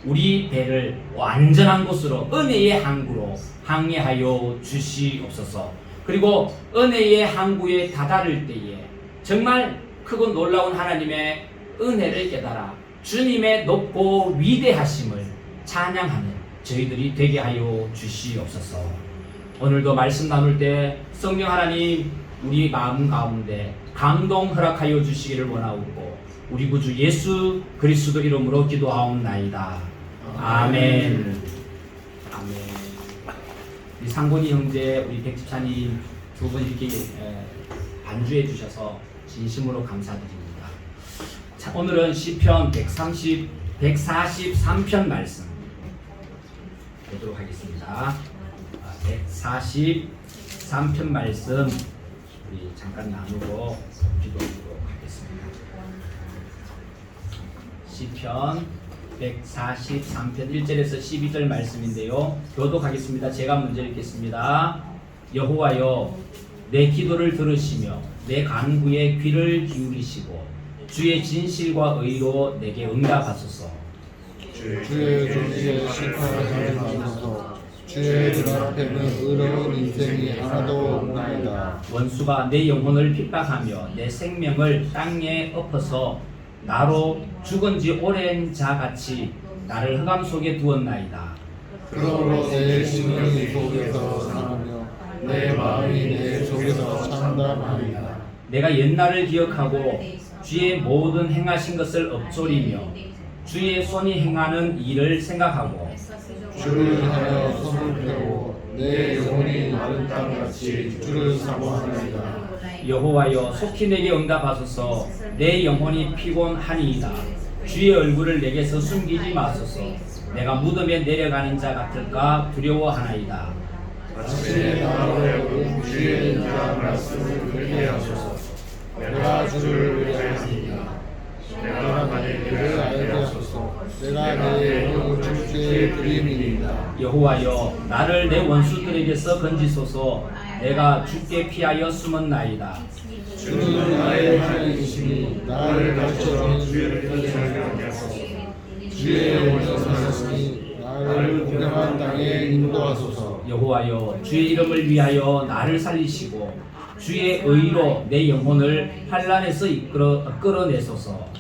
우리 배를 완전한 곳으로 은혜의 항구로 항해하여 주시옵소서. 그리고 은혜의 항구에 다다를 때에 정말 크고 놀라운 하나님의 은혜를 깨달아 주님의 높고 위대하심을 찬양하는 저희들이 되게 하여 주시옵소서. 오늘도 말씀 나눌 때 성령 하나님 우리 마음 가운데 감동 허락하여 주시기를 원하옵고 우리 구주 예수 그리스도 이름으로 기도하옵나이다. 아멘. 아멘. 우리 상곤이 형제, 우리 백집사님 두 분 이렇게 반주해 주셔서 진심으로 감사드립니다. 자, 오늘은 시편 143편 말씀 보도록 하겠습니다. 143편 말씀 우리 잠깐 나누고 기도하도록 하겠습니다. 시편 143편 1절에서 12절 말씀인데요. 교독하겠습니다. 제가 먼저 읽겠습니다. 여호와여, 내 기도를 들으시며 내 간구에 귀를 기울이시고 주의 진실과 의로 내게 응답하소서. 주의 존귀에 심판을 받으소서. 주의 눈앞에는 의로운 인생이 하나도 없나이다. 원수가 내 영혼을 핍박하며 내 생명을 땅에 엎어서 나로 죽은 지 오랜 자같이 나를 흑암 속에 두었나이다. 그러므로 내 심령이 속에서 상하며 내 마음이 내 속에서 참담하리라. 내가 옛날을 기억하고 주의 모든 행하신 것을 엎조리며 주의 손이 행하는 일을 생각하고 주를 향하여 손을 펴고 내 영혼이 마른 땅같이 주를 사모하나이다. 여호와여, 속히 내게 응답하소서. 내 영혼이 피곤하니이다. 주의 얼굴을 내게서 숨기지 마소서. 내가 무덤에 내려가는 자 같을까 두려워하나이다. 아침에 나오려고 주의 인자 말씀을 들게 하소서. 내가 주를 의뢰하니이다. 내가 만일 그를 알게 하소서. 내가 내 영혼을 주께 드림이니이다. 여호와여, 나를 내 원수들에게서 건지소서. 내가 주께 피하여 숨었나이다. 주는 나의 하나님이시니 나를 가르쳐 주의 뜻을 하소서. 주의 영혼을 사셨으니 나를 공평한 땅에 인도하소서. 여호와여, 주의 이름을 위하여 나를 살리시고 주의 의로 내 영혼을 환난에서 끌어내소서.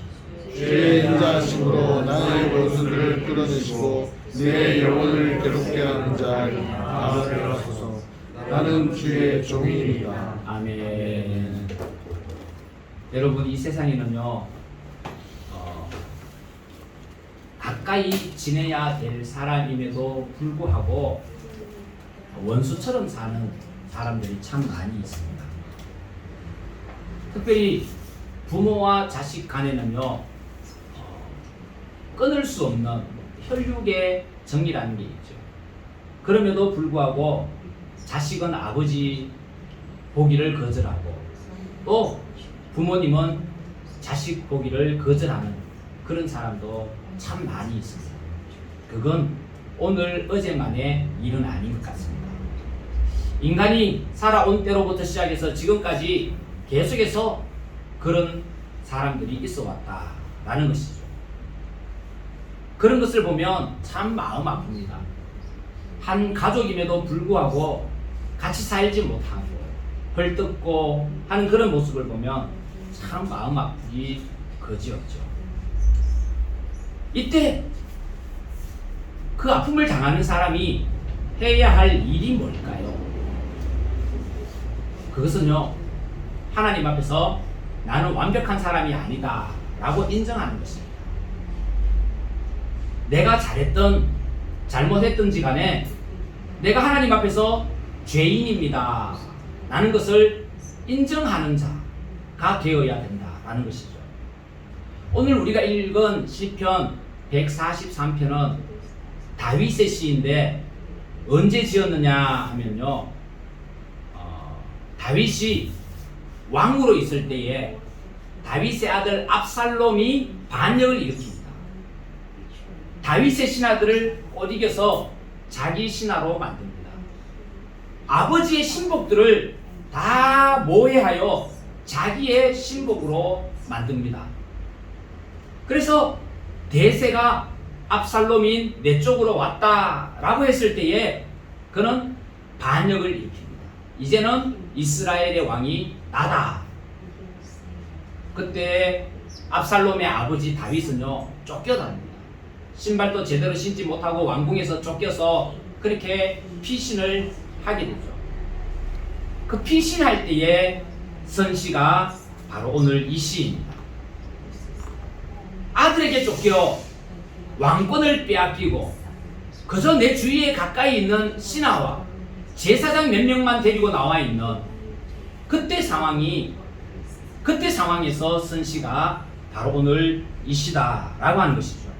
주의 인자하심으로 나의 원수를 끌어내시고 내 영혼을 괴롭게 하는 자를 다스려하소서. 나는 주의 종이니라. 아멘. 여러분, 이 세상에는요 가까이 지내야 될 사람임에도 불구하고 원수처럼 사는 사람들이 참 많이 있습니다. 특별히 부모와 자식 간에는요 끊을 수 없는 혈육의 정이라는 게 있죠. 그럼에도 불구하고 자식은 아버지 보기를 거절하고 또 부모님은 자식 보기를 거절하는 그런 사람도 참 많이 있습니다. 그건 오늘 어제만의 일은 아닌 것 같습니다. 인간이 살아온 때로부터 시작해서 지금까지 계속해서 그런 사람들이 있어 왔다라는 것이죠. 그런 것을 보면 참 마음 아픕니다. 한 가족임에도 불구하고 같이 살지 못하고 헐뜯고 하는 그런 모습을 보면 참 마음 아프기 거지없죠. 이때 그 아픔을 당하는 사람이 해야 할 일이 뭘까요? 그것은요, 하나님 앞에서 나는 완벽한 사람이 아니다 라고 인정하는 것입니다. 내가 잘했던 잘못했던지 간에 내가 하나님 앞에서 죄인입니다 라는 것을 인정하는 자가 되어야 된다라는 것이죠. 오늘 우리가 읽은 시편 143편은 다윗의 시인데 언제 지었느냐 하면요, 다윗이 왕으로 있을 때에 다윗의 아들 압살롬이 반역을 일으킵니다. 다윗의 신하들을 꼬드겨서 자기 신하로 만듭니다. 아버지의 신복들을 다 모해하여 자기의 신복으로 만듭니다. 그래서 대세가 압살롬인 내 쪽으로 왔다라고 했을 때에 그는 반역을 일으킵니다. 이제는 이스라엘의 왕이 나다. 그때 압살롬의 아버지 다윗은요 쫓겨납니다. 신발도 제대로 신지 못하고 왕궁에서 쫓겨서 그렇게 피신을 하게 되죠. 그 피신할 때에 선 시가 바로 오늘 이 시입니다. 아들에게 쫓겨 왕권을 빼앗기고 그저 내 주위에 가까이 있는 신하와 제사장 몇 명만 데리고 나와 있는 그때 상황에서 선 시가 바로 오늘 이 시다라고 하는 것이죠.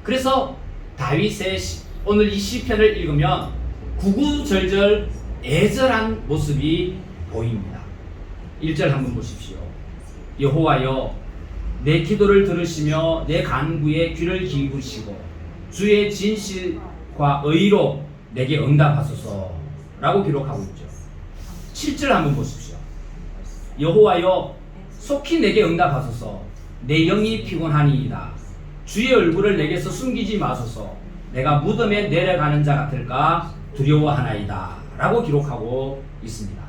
그래서 다윗의 오늘 이 시편을 읽으면 구구절절 애절한 모습이 보입니다. 1절 한번 보십시오. 여호와여 내 기도를 들으시며 내 간구에 귀를 기울이시고 주의 진실과 의로 내게 응답하소서 라고 기록하고 있죠. 7절 한번 보십시오. 여호와여 속히 내게 응답하소서 내 영이 피곤하니이다. 주의 얼굴을 내게서 숨기지 마소서 내가 무덤에 내려가는 자 같을까 두려워하나이다 라고 기록하고 있습니다.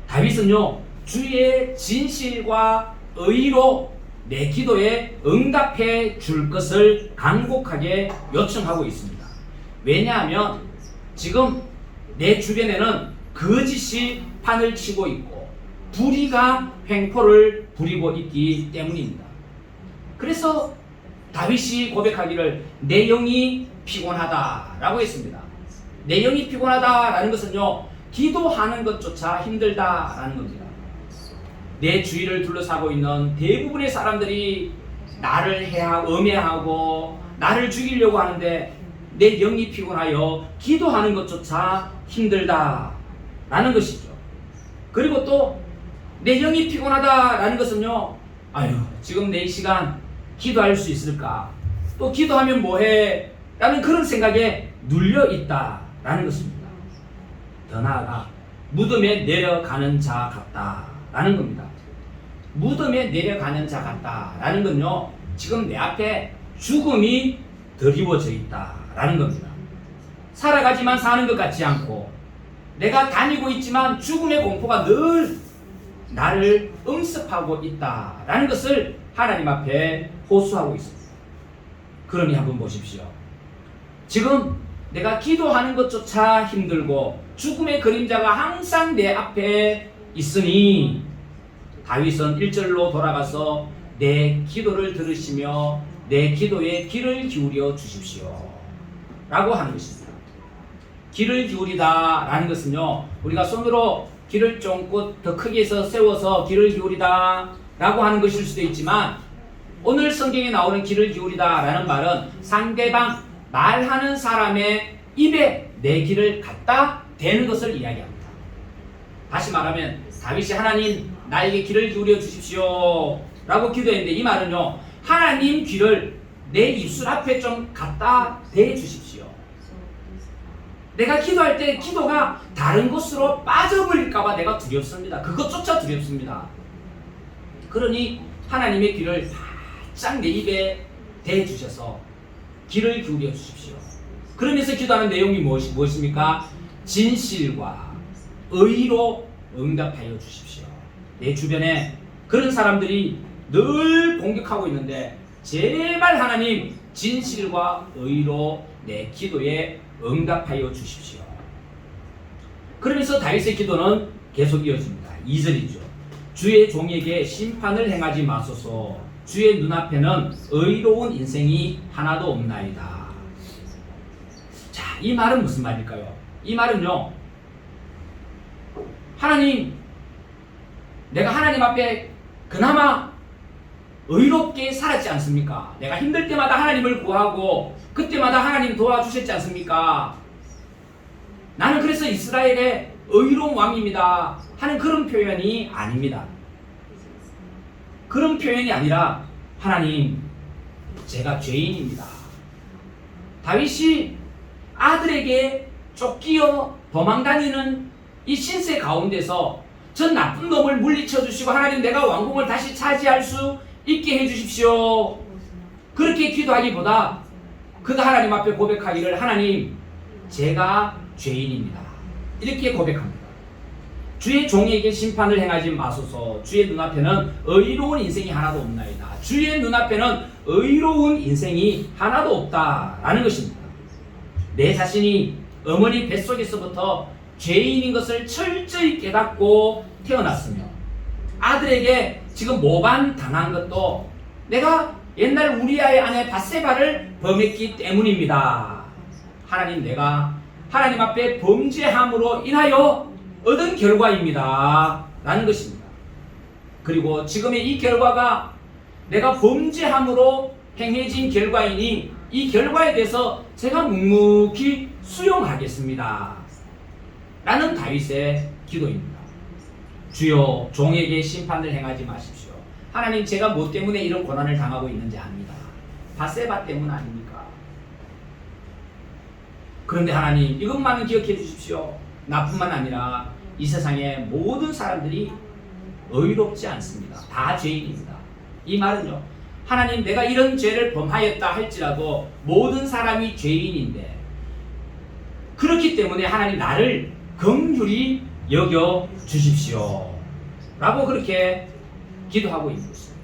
다윗은요 주의 진실과 의로 내 기도에 응답해 줄 것을 간곡하게 요청하고 있습니다. 왜냐하면 지금 내 주변에는 거짓이 판을 치고 있고 불의가 횡포를 부리고 있기 때문입니다. 그래서 다윗이 고백하기를 내 영이 피곤하다라고 했습니다. 내 영이 피곤하다라는 것은요 기도하는 것조차 힘들다라는 겁니다. 내 주위를 둘러싸고 있는 대부분의 사람들이 나를 음해하고 나를 죽이려고 하는데 내 영이 피곤하여 기도하는 것조차 힘들다라는 것이죠. 그리고 또 내 영이 피곤하다라는 것은요 지금 내 시간 기도할 수 있을까? 또 기도하면 뭐해? 라는 그런 생각에 눌려 있다라는 것입니다. 더 나아가 무덤에 내려가는 자 같다라는 겁니다. 무덤에 내려가는 자 같다라는 건요 지금 내 앞에 죽음이 드리워져 있다라는 겁니다. 살아가지만 사는 것 같지 않고 내가 다니고 있지만 죽음의 공포가 늘 나를 응습하고 있다라는 것을 하나님 앞에 호소하고 있습니다. 그러니 한번 보십시오. 지금 내가 기도하는 것조차 힘들고 죽음의 그림자가 항상 내 앞에 있으니 다윗은 1절로 돌아가서 내 기도를 들으시며 내 기도에 귀를 기울여 주십시오 라고 하는 것입니다. 귀를 기울이다 라는 것은요 우리가 손으로 귀를 쫑긋 더 크게 해서 세워서 귀를 기울이다 라고 하는 것일 수도 있지만 오늘 성경에 나오는 귀를 기울이다 라는 말은 상대방 말하는 사람의 입에 내 귀를 갖다 대는 것을 이야기합니다. 다시 말하면 다윗이 하나님 나에게 귀를 기울여 주십시오 라고 기도했는데 이 말은요 하나님 귀를 내 입술 앞에 좀 갖다 대 주십시오. 내가 기도할 때 기도가 다른 곳으로 빠져버릴까봐 내가 두렵습니다. 그것조차 두렵습니다. 그러니 하나님의 귀를 바짝 내 입에 대주셔서 귀를 기울여 주십시오. 그러면서 기도하는 내용이 무엇입니까? 진실과 의로 응답하여 주십시오. 내 주변에 그런 사람들이 늘 공격하고 있는데 제발 하나님 진실과 의로 내 기도에 응답하여 주십시오. 그러면서 다윗의 기도는 계속 이어집니다. 2절이죠. 주의 종에게 심판을 행하지 마소서 주의 눈앞에는 의로운 인생이 하나도 없나이다. 자, 이 말은 무슨 말일까요? 이 말은요 하나님 내가 하나님 앞에 그나마 의롭게 살았지 않습니까? 내가 힘들 때마다 하나님을 구하고 그때마다 하나님 도와주셨지 않습니까? 나는 그래서 이스라엘의 의로운 왕입니다 하는 그런 표현이 아닙니다. 그런 표현이 아니라 하나님, 제가 죄인입니다. 다윗이 아들에게 쫓기어 도망다니는 이 신세 가운데서 저 나쁜 놈을 물리쳐 주시고 하나님, 내가 왕궁을 다시 차지할 수 있게 해 주십시오. 그렇게 기도하기보다 그가 하나님 앞에 고백하기를, 하나님, 제가 죄인입니다. 이렇게 고백합니다. 주의 종에게 심판을 행하지 마소서. 주의 눈앞에는 의로운 인생이 하나도 없나이다. 주의 눈앞에는 의로운 인생이 하나도 없다라는 것입니다. 내 자신이 어머니 뱃속에서부터 죄인인 것을 철저히 깨닫고 태어났으며, 아들에게 지금 모반 당한 것도 내가 옛날 우리아의 아내 밧세바를 범했기 때문입니다. 하나님, 내가 하나님 앞에 범죄함으로 인하여 얻은 결과입니다 라는 것입니다. 그리고 지금의 이 결과가 내가 범죄함으로 행해진 결과이니 이 결과에 대해서 제가 묵묵히 수용하겠습니다 라는 다윗의 기도입니다. 주여, 종에게 심판을 행하지 마십시오. 하나님, 제가 뭐 때문에 이런 고난을 당하고 있는지 압니다. 밧세바 때문 아닙니까? 그런데 하나님, 이것만은 기억해 주십시오. 나뿐만 아니라 이 세상의 모든 사람들이 의롭지 않습니다. 다 죄인입니다. 이 말은요, 하나님, 내가 이런 죄를 범하였다 할지라도 모든 사람이 죄인인데, 그렇기 때문에 하나님, 나를 긍휼히 여겨 주십시오 라고 그렇게 기도하고 있는 것입니다.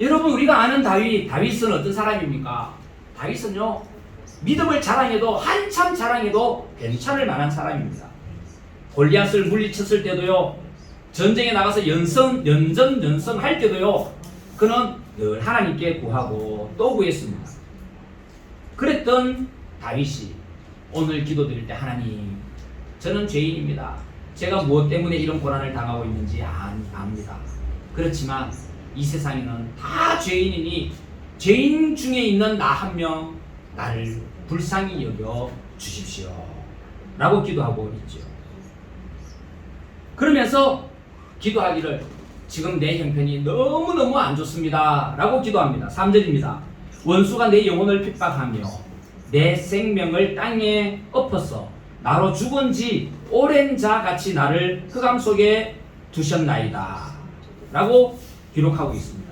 여러분, 우리가 아는 다윗은 어떤 사람입니까? 다윗은요, 믿음을 자랑해도, 한참 자랑해도 괜찮을 만한 사람입니다. 골리앗을 물리쳤을 때도요, 전쟁에 나가서 연성할 때도요, 그는 늘 하나님께 구하고 또 구했습니다. 그랬던 다윗이 오늘 기도드릴 때, 하나님, 저는 죄인입니다. 제가 무엇 때문에 이런 고난을 당하고 있는지 압니다. 그렇지만 이 세상에는 다 죄인이니 죄인 중에 있는 나 한 명, 나를 불쌍히 여겨 주십시오 라고 기도하고 있죠. 그러면서 기도하기를, 지금 내 형편이 너무너무 안 좋습니다 라고 기도합니다. 3절입니다. 원수가 내 영혼을 핍박하며 내 생명을 땅에 엎어서 나로 죽은 지 오랜 자 같이 나를 흑암 속에 두셨나이다 라고 기록하고 있습니다.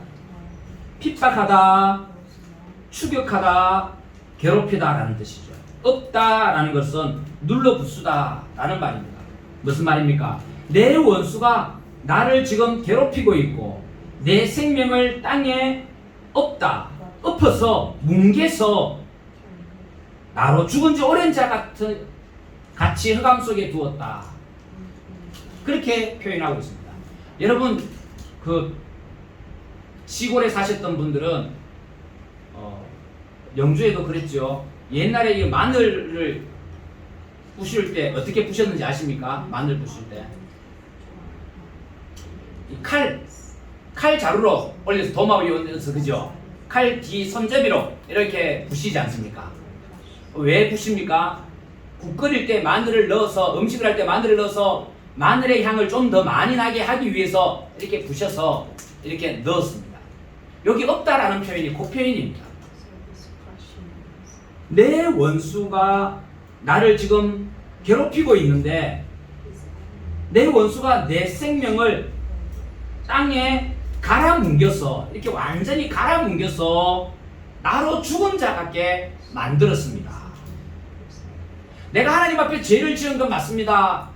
핍박하다, 추격하다, 괴롭히다 라는 뜻이죠. 없다 라는 것은 눌러붙수다 라는 말입니다. 무슨 말입니까? 내 원수가 나를 지금 괴롭히고 있고 내 생명을 땅에 엎어서 뭉개서 나로 죽은 지 오랜 자 같이 흑암 속에 두었다. 그렇게 표현하고 있습니다. 여러분, 그 시골에 사셨던 분들은 영주에도 그랬죠. 옛날에 이 마늘을 부실 때 어떻게 부셨는지 아십니까? 마늘 부실 때 칼 자루로 올려서 도마 위에 올려서, 그죠? 칼 뒤 손잡이로 이렇게 부시지 않습니까? 왜 부십니까? 국 끓일 때 마늘을 넣어서, 음식을 할 때 마늘을 넣어서 마늘의 향을 좀 더 많이 나게 하기 위해서 이렇게 부셔서 이렇게 넣었습니다. 여기 없다라는 표현이 그 표현입니다. 내 원수가 나를 지금 괴롭히고 있는데, 내 원수가 내 생명을 땅에 갈아뭉겨서, 이렇게 완전히 갈아뭉겨서 나로 죽은 자 같게 만들었습니다. 내가 하나님 앞에 죄를 지은 건 맞습니다.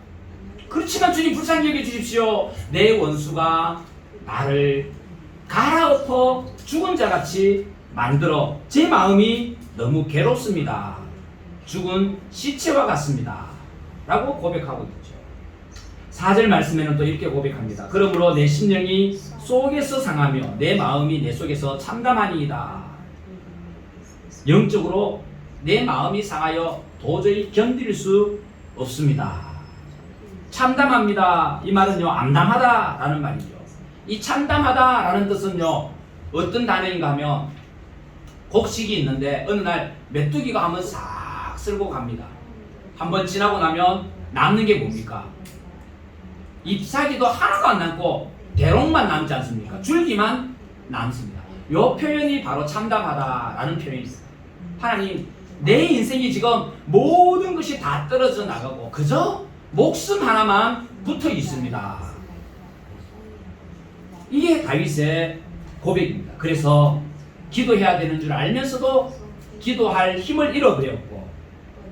그렇지만 주님, 불쌍히 여겨 주십시오. 내 원수가 나를 갈아엎어 죽은 자 같이 만들어 제 마음이 너무 괴롭습니다. 죽은 시체와 같습니다 라고 고백하고 있죠. 4절 말씀에는 또 이렇게 고백합니다. 그러므로 내 심령이 속에서 상하며 내 마음이 내 속에서 참담하니이다. 영적으로 내 마음이 상하여 도저히 견딜 수 없습니다. 참담합니다. 이 말은요, 암담하다라는 말이죠. 이 참담하다라는 뜻은요, 어떤 단어인가 하면, 곡식이 있는데 어느 날 메뚜기가 한번 싹 쓸고 갑니다. 한번 지나고 나면 남는 게 뭡니까? 잎사귀도 하나도 안 남고 대롱만 남지 않습니까? 줄기만 남습니다. 이 표현이 바로 참담하다라는 표현입니다. 하나님, 내 인생이 지금 모든 것이 다 떨어져 나가고 그저 목숨 하나만 붙어 있습니다. 이게 다윗의 고백입니다. 그래서 기도해야 되는 줄 알면서도 기도할 힘을 잃어버렸고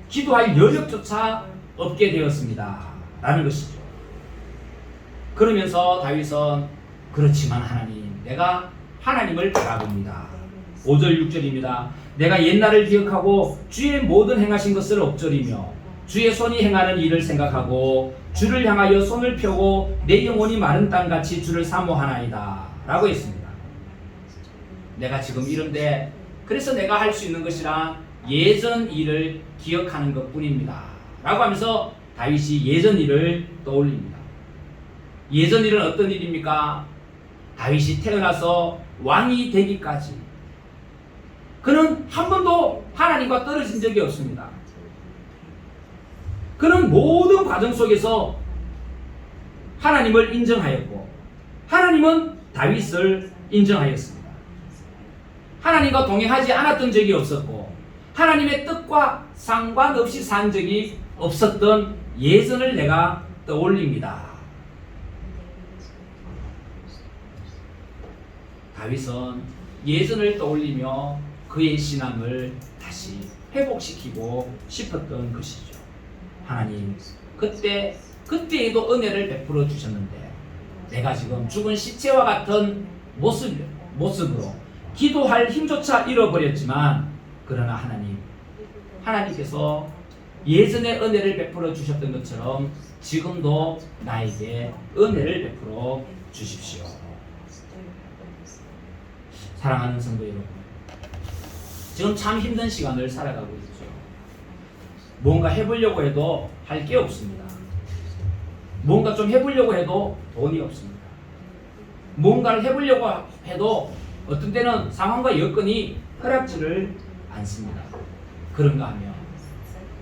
기도할 여력조차 없게 되었습니다 라는 것이죠. 그러면서 다윗은 그렇지만 하나님, 내가 하나님을 바라봅니다. 5절 6절입니다. 내가 옛날을 기억하고 주의 모든 행하신 것을 엎드리며 주의 손이 행하는 일을 생각하고 주를 향하여 손을 펴고 내 영혼이 마른 땅같이 주를 사모하나이다 라고 했습니다. 내가 지금 이런데 그래서 내가 할 수 있는 것이란 예전 일을 기억하는 것 뿐입니다 라고 하면서 다윗이 예전 일을 떠올립니다. 예전 일은 어떤 일입니까? 다윗이 태어나서 왕이 되기까지 그는 한 번도 하나님과 떨어진 적이 없습니다. 그는 모든 과정 속에서 하나님을 인정하였고 하나님은 다윗을 인정하였습니다. 하나님과 동행하지 않았던 적이 없었고 하나님의 뜻과 상관없이 산 적이 없었던 예전을 내가 떠올립니다. 다윗은 예전을 떠올리며 그의 신앙을 다시 회복시키고 싶었던 것이죠. 하나님, 그때에도 은혜를 베풀어 주셨는데 내가 지금 죽은 시체와 같은 모습으로 기도할 힘조차 잃어버렸지만 그러나 하나님께서 예전에 은혜를 베풀어 주셨던 것처럼 지금도 나에게 은혜를 베풀어 주십시오. 사랑하는 성도 여러분, 지금 참 힘든 시간을 살아가고 있죠. 뭔가 해보려고 해도 할 게 없습니다. 뭔가 좀 해보려고 해도 돈이 없습니다. 뭔가를 해보려고 해도 어떤 때는 상황과 여건이 허락지를 않습니다. 그런가 하면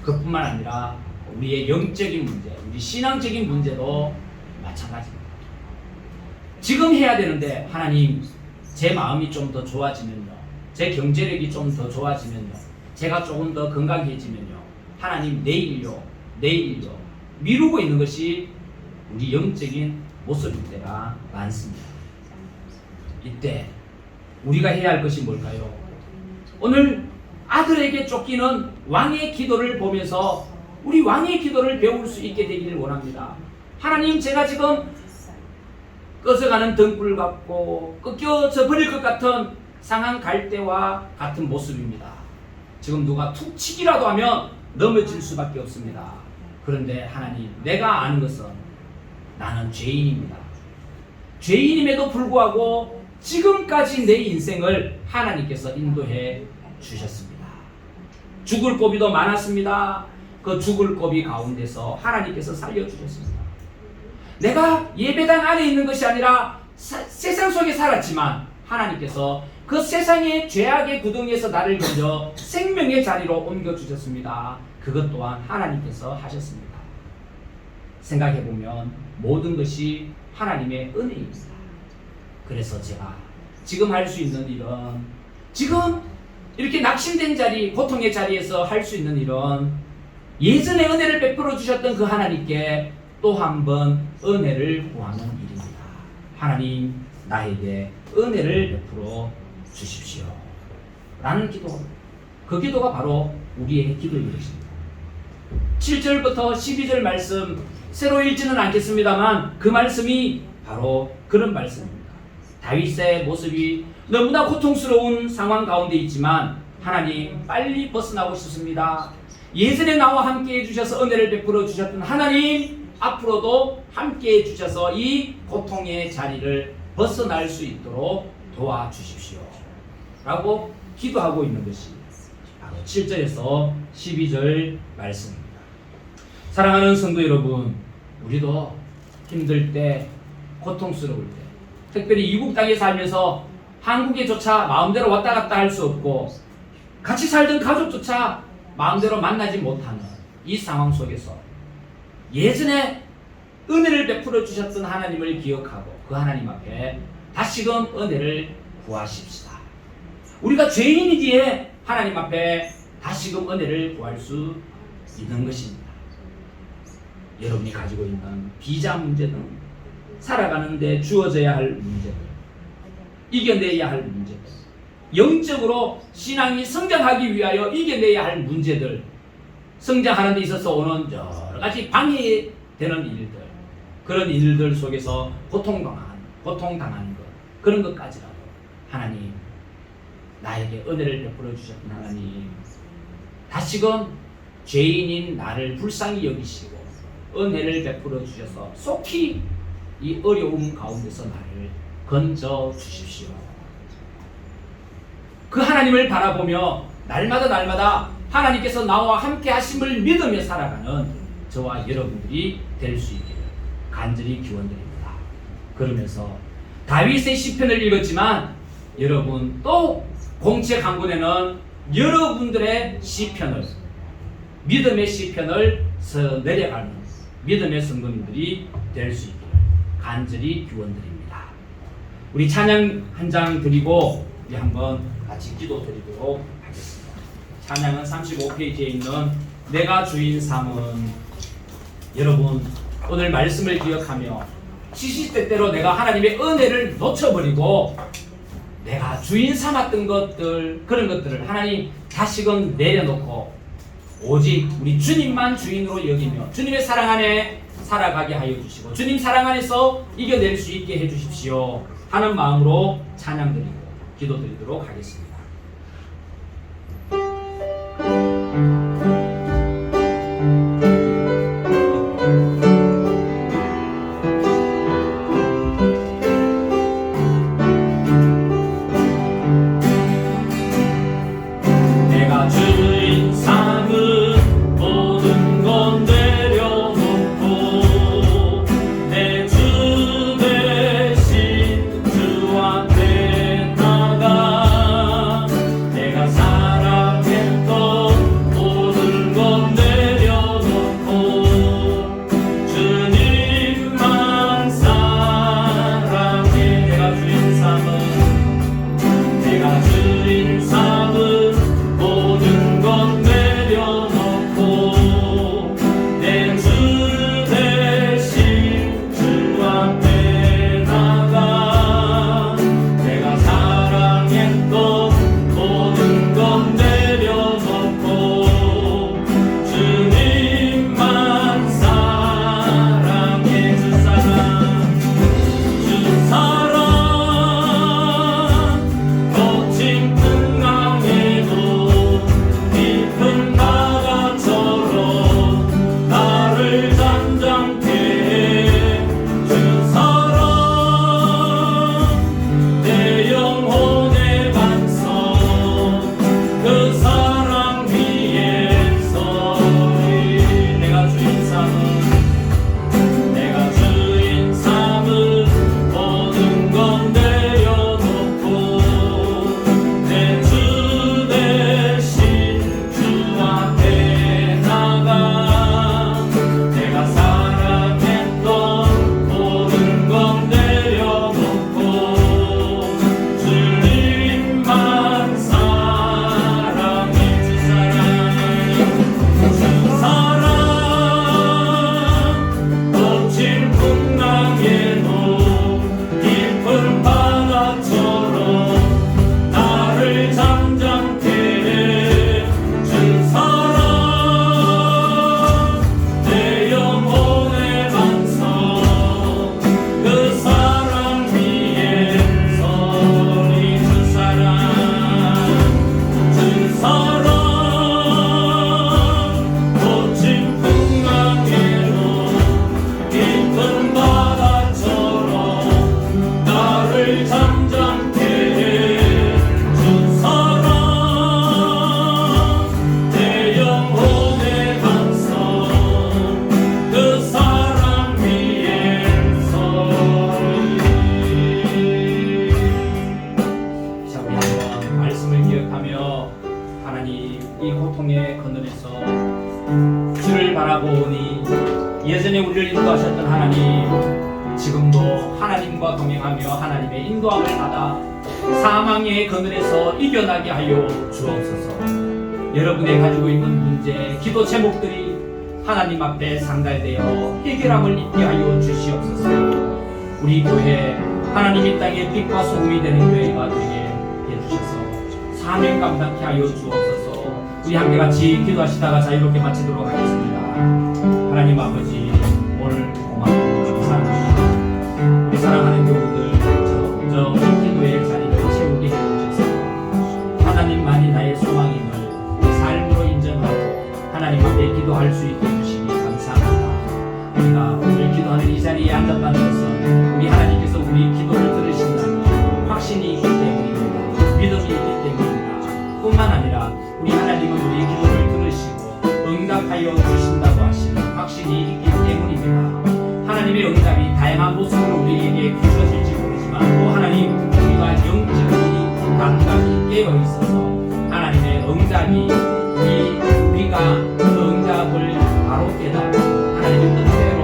그뿐만 아니라 우리의 영적인 문제, 우리 신앙적인 문제도 마찬가지입니다. 지금 해야 되는데 하나님, 제 마음이 좀 더 좋아지면요, 제 경제력이 좀 더 좋아지면요, 제가 조금 더 건강해지면요, 하나님 내일요 미루고 있는 것이 우리 영적인 모습일 때가 많습니다. 이때 우리가 해야 할 것이 뭘까요? 오늘 아들에게 쫓기는 왕의 기도를 보면서 우리 왕의 기도를 배울 수 있게 되기를 원합니다. 하나님, 제가 지금 꺼져가는 등불 같고 꺾여져 버릴 것 같은 상한 갈대와 같은 모습입니다. 지금 누가 툭 치기라도 하면 넘어질 수밖에 없습니다. 그런데 하나님, 내가 아는 것은 나는 죄인입니다. 죄인임에도 불구하고 지금까지 내 인생을 하나님께서 인도해 주셨습니다. 죽을 고비도 많았습니다. 그 죽을 고비 가운데서 하나님께서 살려주셨습니다. 내가 예배당 안에 있는 것이 아니라 세상 속에 살았지만 하나님께서 그 세상의 죄악의 구덩이에서 나를 건져 생명의 자리로 옮겨주셨습니다. 그것 또한 하나님께서 하셨습니다. 생각해보면 모든 것이 하나님의 은혜입니다. 그래서 제가 지금 할 수 있는 일은, 지금 이렇게 낙심된 자리, 고통의 자리에서 할 수 있는 일은 예전에 은혜를 베풀어 주셨던 그 하나님께 또 한 번 은혜를 구하는 일입니다. 하나님, 나에게 은혜를 베풀어 주십시오 라는 기도입니다. 그 기도가 바로 우리의 기도인 것입니다. 7절부터 12절 말씀 새로 읽지는 않겠습니다만 그 말씀이 바로 그런 말씀입니다. 다윗의 모습이 너무나 고통스러운 상황 가운데 있지만 하나님, 빨리 벗어나고 싶습니다. 예전에 나와 함께 해주셔서 은혜를 베풀어 주셨던 하나님, 앞으로도 함께 해주셔서 이 고통의 자리를 벗어날 수 있도록 도와주십시오 라고 기도하고 있는 것이 바로 7절에서 12절 말씀입니다. 사랑하는 성도 여러분, 우리도 힘들 때, 고통스러울 때, 특별히 이국 땅에 살면서 한국에조차 마음대로 왔다 갔다 할 수 없고 같이 살던 가족조차 마음대로 만나지 못하는 이 상황 속에서 예전에 은혜를 베풀어 주셨던 하나님을 기억하고 그 하나님 앞에 다시금 은혜를 구하십시다. 우리가 죄인이기에 하나님 앞에 다시금 은혜를 구할 수 있는 것입니다. 여러분이 가지고 있는 비자 문제든 살아가는데 주어져야 할 문제들, 이겨내야 할 문제들, 영적으로 신앙이 성장하기 위하여 이겨내야 할 문제들, 성장하는 데 있어서 오는 여러 가지 방해되는 일들, 그런 일들 속에서 고통당하는 것, 그런 것까지라도 하나님, 나에게 은혜를 베풀어 주셨던 하나님, 다시금 죄인인 나를 불쌍히 여기시고 은혜를 베풀어 주셔서 속히 이 어려움 가운데서 나를 건져 주십시오. 그 하나님을 바라보며 날마다 하나님께서 나와 함께 하심을 믿으며 살아가는 저와 여러분들이 될 수 있기를 간절히 기원드립니다. 그러면서 다윗의 시편을 읽었지만 여러분 또 공채 강군에는 여러분들의 시편을, 믿음의 시편을 내려가는 믿음의 성도님들이 될 수 있기를 간절히 기원드립니다. 우리 찬양 한 장 드리고 우리 한번 같이 기도 드리도록 하겠습니다. 찬양은 35페이지에 있는 내가 주인 삼은, 여러분 오늘 말씀을 기억하며 시시때때로 내가 하나님의 은혜를 놓쳐버리고 내가 주인 삼았던 것들, 그런 것들을 하나님 다시금 내려놓고 오직 우리 주님만 주인으로 여기며 주님의 사랑 안에 살아가게 하여 주시고 주님 사랑 안에서 이겨낼 수 있게 해 주십시오 하는 마음으로 찬양드리고 기도드리도록 하겠습니다. 예전에 우리를 인도하셨던 하나님, 지금도 하나님과 동행하며 하나님의 인도함을 받아 사망의 그늘에서 이겨나게 하여 주옵소서. 여러분의 가지고 있는 문제, 기도 제목들이 하나님 앞에 상달되어 해결함을 입게 하여 주시옵소서. 우리 교회 하나님 이 땅에 빛과 소금이 되는 교회가 되게 해주셔서 사명 감당케 하여 주옵소서. 우리 함께 같이 기도하시다가 자유롭게 마치도록 하겠습니다. 하나님 아버지, 오늘 고맙고 감사합니다. 우리 사랑하는 교우들 저 기도의 자리를 채우게 해주셔서 하나님만이 나의 소망임을 삶으로 인정하고 하나님 앞에 기도할 수 있게 해주시니 감사합니다. 우리가 오늘 기도하는 이 자리에 앉았다는 것은 우리 하나님께서 우리 기도를 들으신다는 확신이 있기 때문입니다. 믿음이 있기 때문입니다. 뿐만 아니라 우리 하나님은 우리 기도를 들으시고 응답하여 주신다고 하시는 확신이 있기 때문입니다. 하나님의 응답이 다양한 모습으로 우리에게 주어질지 모르지만 또 하나님 우리가 영적인 감각이 깨어 있어서 하나님의 응답이 우리가 그 응답을 바로 깨닫고 하나님의 뜻대로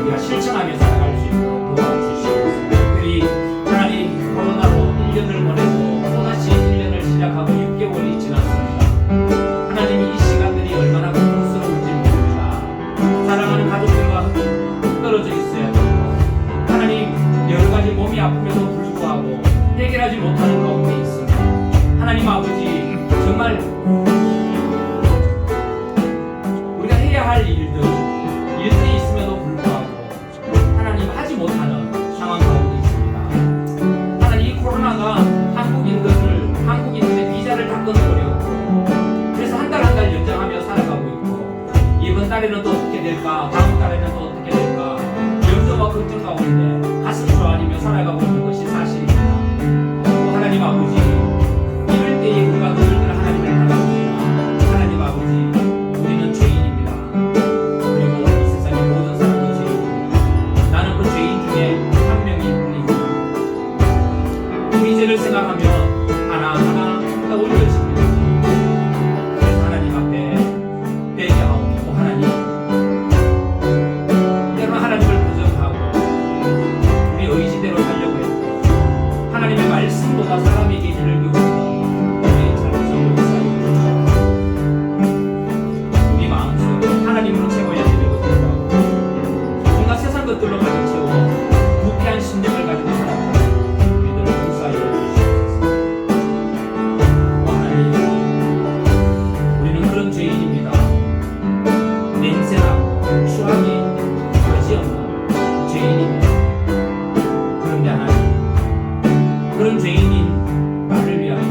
우리가 실천하며 살아갈 수 있도록 도와주시옵소서. 특별히 하나님 코로나로 1년을 보내고 또다시 1년을 시작하고 6개월이 지났습니다. 하나님이 이 시간들이 얼마나 고통스러운지 모릅니다. 사랑하는 가족들과 떨어져 있어야 되고 하나님 여러가지 몸이 아픔에도 불구하고 해결하지 못하는 가운데 있습니다. 하나님 아버지, 정말 우리가 해야 할 일들이 있음에도 불구하고 하나님 하지 못하는 상황 가운데 있습니다. 하나님 이 코로나가 한국인들의 비자를 다 끊어버렸고 그래서 한 달 한 달 연장하며 살아가고 있고 이번 달에는 또 어떻게 될까, 다음 달에는 또 어떻게 될까 염려와 걱정 가운데 가슴 졸아리며 살아가고 있는 것이 사실입니다. 또 하나님 아버지, 이럴 때에 우리가 늘 하나님을 바라봅니다. 하나님 아버지, 우리는 죄인입니다. 그리고 이 세상의 모든 사람도 죄인입니다. 나는 그 죄인 중에 한 명일 뿐입니다. 우리 죄를 생각하며 하나하나 다 올려집니다. 그래서 하나님 앞에 회개하고 하나님 때로는 하나님을 부정하고 우리 의지대로 살려고 했고 하나님의 말씀보다 사람에게 귀를 기울이던 우리의 잘못을 용서하여 주시옵소서. 우리 마음속에 하나님으로 채워야 되는 것들과 뭔가 세상 것들로 가득 채워 부패한 심령을 가지고 살아가는 우리들을 용서하여 주시옵소서. 하나님, 우리는 그런 죄인입니다. 냄새나고 추하게 여지없는 죄인입니다. 그런데 하나님, 그런 죄인인 나를 위하여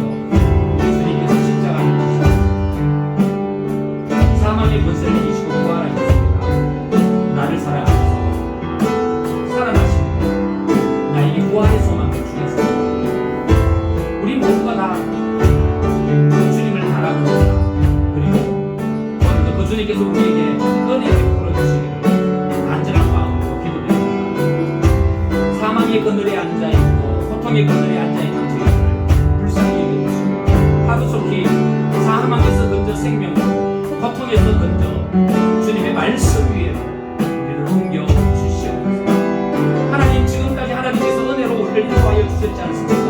주님께서 십자가를 지시고 사망의 권세를 이기시고 부활하셨습니다. 나를 사랑하셔서 살아나신 나에게 부활의 소망을 주셨습니다. 우리 모두가 다 주님을 바라봅니다. 그리고 오늘도 그 주님께서 우리에게 은혜 베풀어 주시기를 간절한 마음으로 기도드립니다. 사망의 그늘에 앉아있고 고통의 그늘에 앉아있는 저희를 불쌍히 여겨주시고 하루속히 사망에서 건져 생명으로 고통에서 건져 주님의 말씀 위에 우리를 옮겨 주시옵소서. 하나님, 지금까지 하나님께서 은혜로 우리를 인도하여 주셨지 않습니까?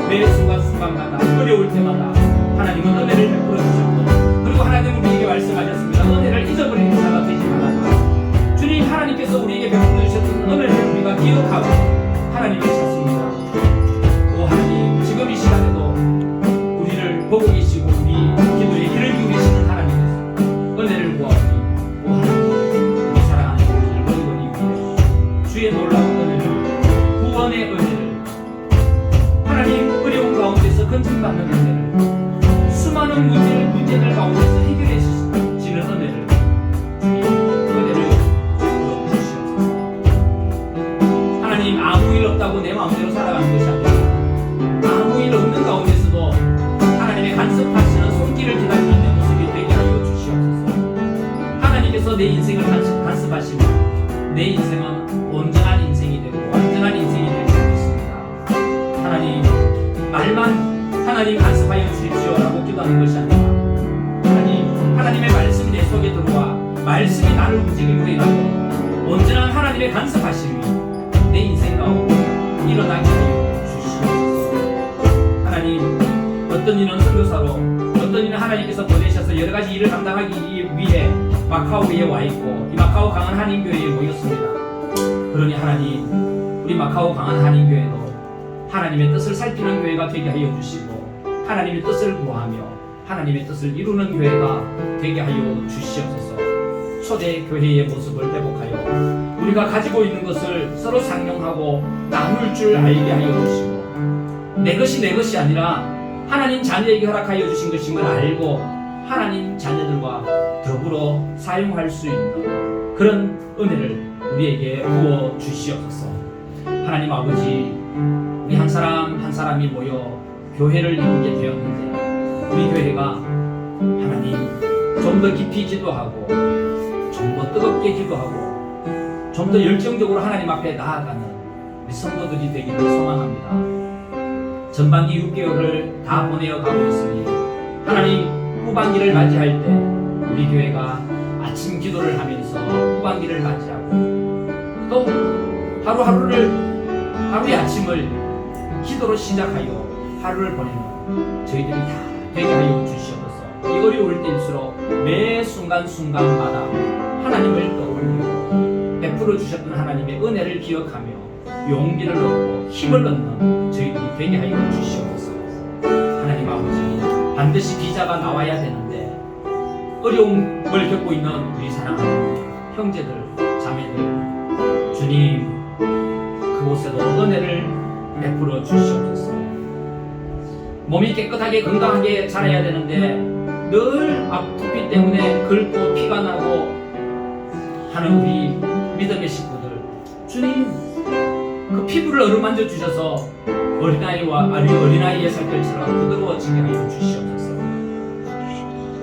매 순간순간마다 어려울 때마다 하나님은 은혜를 베풀어 주셨고 그리고 하나님은 우리에게 말씀하셨습니다. 은혜를 잊어버리는 자가 되지 말아라. 주님 하나님께서 우리에게 베풀어 주셨던 은혜를 우리가 기억하고 하나님을 찾습니다. 오 하나님, 지금 이 시간에도 우리를 보고 계시고 우리 기도에 귀를 기울이시는 하나님께서 은혜를 구하오니 오 하나님, 우리 사랑하는 우리를 번번이 위해 주의 놀라운 은혜를, 구원의 은혜를, 하나님 어려운 가운데서 건진받는 은혜를, 수많은 문제들 가운데서 해결해 주시는 은혜를 주시옵소서. 하나님, 아무 일 없다고 내 마음대로 살아가는 것이 아니라 아무 일 없는 가운데서도 하나님의 간섭하시는 손길을 기다리는 내 모습이 되게 하여 주시옵소서. 하나님께서 내 인생을 간섭하시면 내 인생은 온전한 인생이 되고 완전한 인생이 될 수 있습니다. 하나님, 말만 하나님 간섭하여 주십시오라고 기도하는 것이 아니라 하나님의 말씀이 내 속에 들어와 말씀이 나를 움직임으로 인하여 온전한 하나님의 간섭하심이 일어나게 하여 주시옵소서. 하나님, 어떤 이는 선교사로, 어떤 이는 하나님께서 보내셔서 여러 가지 일을 감당하기 위해 마카오에 와 있고 이 마카오 강한 한인교회에 모였습니다. 그러니 하나님, 우리 마카오 강한 한인교회도 하나님의 뜻을 살피는 교회가 되게 하여 주시고 하나님의 뜻을 구하며 하나님의 뜻을 이루는 교회가 되게 하여 주시옵소서. 초대 교회의 모습을 회복하여 우리가 가지고 있는 것을 서로 상용하고 나눌 줄 알게 하여 주시고 내 것이 아니라 하나님 자녀에게 허락하여 주신 것인 걸 알고 하나님 자녀들과 더불어 사용할 수 있는 그런 은혜를 우리에게 부어 주시옵소서. 하나님 아버지, 우리 한 사람 한 사람이 모여 교회를 이루게 되었는데 우리 교회가 하나님 좀 더 깊이 기도하고 좀 더 뜨겁게 기도하고 좀 더 열정적으로 하나님 앞에 나아가는 우리 성도들이 되기를 소망합니다. 전반기 6개월을 다 보내어 가고 있으니 하나님 후반기를 맞이할 때 우리 교회가 아침 기도를 하면서 후반기를 맞이하고 또 하루의 아침을 기도로 시작하여 하루를 보내는 저희들이 다 되게 하여 주시옵소서. 이 어려울 때일수록 매 순간순간마다 하나님을 떠올리고 베풀어 주셨던 하나님의 은혜를 기억하며 용기를 얻고 힘을 얻는 저희들이 되게 하여 주시옵소서. 하나님 아버지, 반드시 비자가 나와야 되는데 어려움을 겪고 있는 우리 사랑하는 형제들, 자매들, 주님 그곳에도 은혜를 베풀어 주시옵소서. 몸이 깨끗하게 건강하게 자라야 되는데 늘 아프기 때문에 긁고 피가 나고 하는 우리 믿음의 식구들, 주님 그 피부를 어루만져 주셔서 어린아이의 살결처럼 부드러워지게 하여 주시옵소서.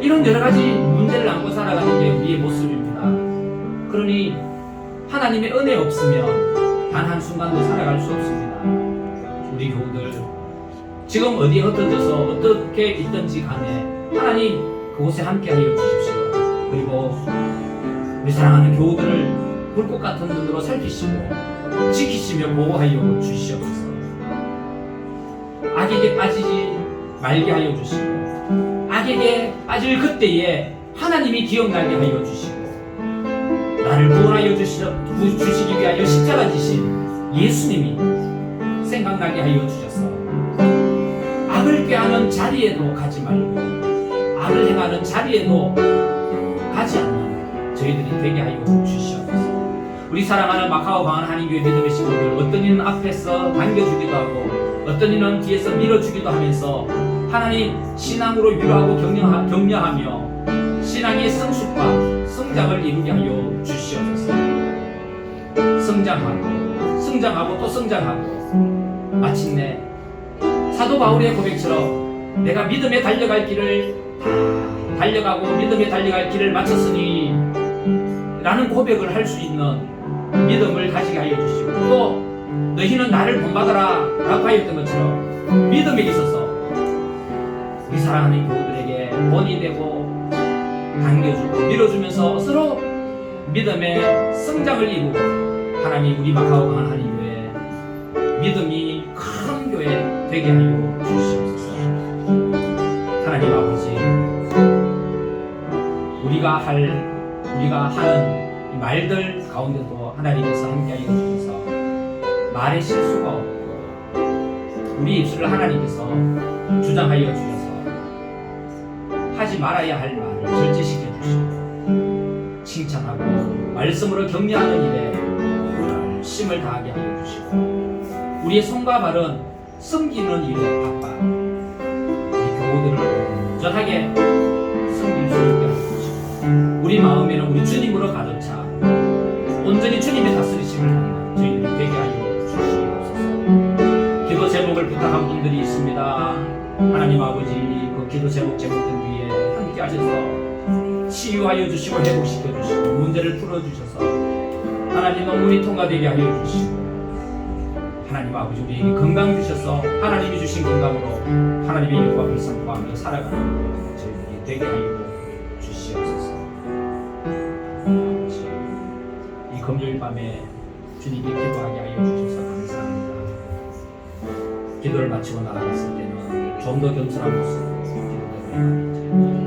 이런 여러 가지 문제를 안고 살아가는 게 우리의 모습입니다. 그러니 하나님의 은혜 없으면 단 한순간도 살아갈 수 없습니다. 우리 교우들 지금 어디에 흩어져서 어떻게 있든지 간에 하나님 그곳에 함께 하여 주십시오. 그리고 우리 사랑하는 교우들을 불꽃 같은 눈으로 살피시고 지키시며 보호하여 주시옵소서. 악에게 빠지지 말게 하여 주시고 악에게 빠질 그때에 하나님이 기억나게 하여 주시고 나를 구원하여 주시기 위하여 십자가 지신 예수님이 생각나게 하여 주셔서 악을 꾀하는 자리에도 가지 말고 악을 행하는 자리에도 가지 않는 저희들이 되게 하여 주시옵소서. 우리 사랑하는 마카오 강한 한인교회 믿음의 식구들, 어떤 이는 앞에서 당겨주기도 하고 어떤 이는 뒤에서 밀어주기도 하면서 하나님 신앙으로 위로하고 격려하며 신앙의 성숙과 성장을 이루게 하여 주시옵소서. 성장하고 또 성장하고 마침내 사도 바울의 고백처럼 내가 믿음에 달려갈 길을 다 달려가고 믿음에 달려갈 길을 마쳤으니 라는 고백을 할 수 있는 믿음을 가지게 하여 주시고 또 너희는 나를 본받아라 라고 하였던 것처럼 믿음에 있어서 우리 사랑하는 교우들에게 본이 되고 당겨주고 밀어주면서 서로 믿음의 성장을 이루고 하나님 우리 마카오 강한 한인교회 믿음이 큰 교회 되게 하여 주시옵소서. 하나님 아버지, 우리가 하는 이 말들 가운데도 하나님께서 함께하여 주셔서 말에 실수가 없고 우리 입술을 하나님께서 주장하여 주셔서 하지 말아야 할 말을 절제시켜 주시고 칭찬하고 말씀으로 격려하는 일에 열심을 다하게 하여 주시고 우리의 손과 발은 섬기는 일에 바빠 우리 교우들을 온전하게 섬길 수 있게 하여 주시고 우리 마음에는 우리 주님으로 가득 차 온전히 주님의 다스리심을 받는 저희들이 되게 하여 주시옵소서. 기도 제목을 부탁한 분들이 있습니다. 하나님 아버지, 그 기도 제목들 위에 함께 하셔서 치유하여 주시고 회복시켜 주시고 문제를 풀어주셔서 하나님 논문이 통과되게 하여 주시고 하나님 아버지 우리에게 건강 주셔서 하나님이 주신 건강으로 하나님의 영광을 선포하며 살아가는 저희들이 되게 하여 주시옵소서. 아버지, 이 금요일 밤에 주님께 기도하게 하여 주셔서 감사합니다. 기도를 마치고 나아갔을 때는 좀 더 겸손한 모습으로 기도를 드려야 되죠.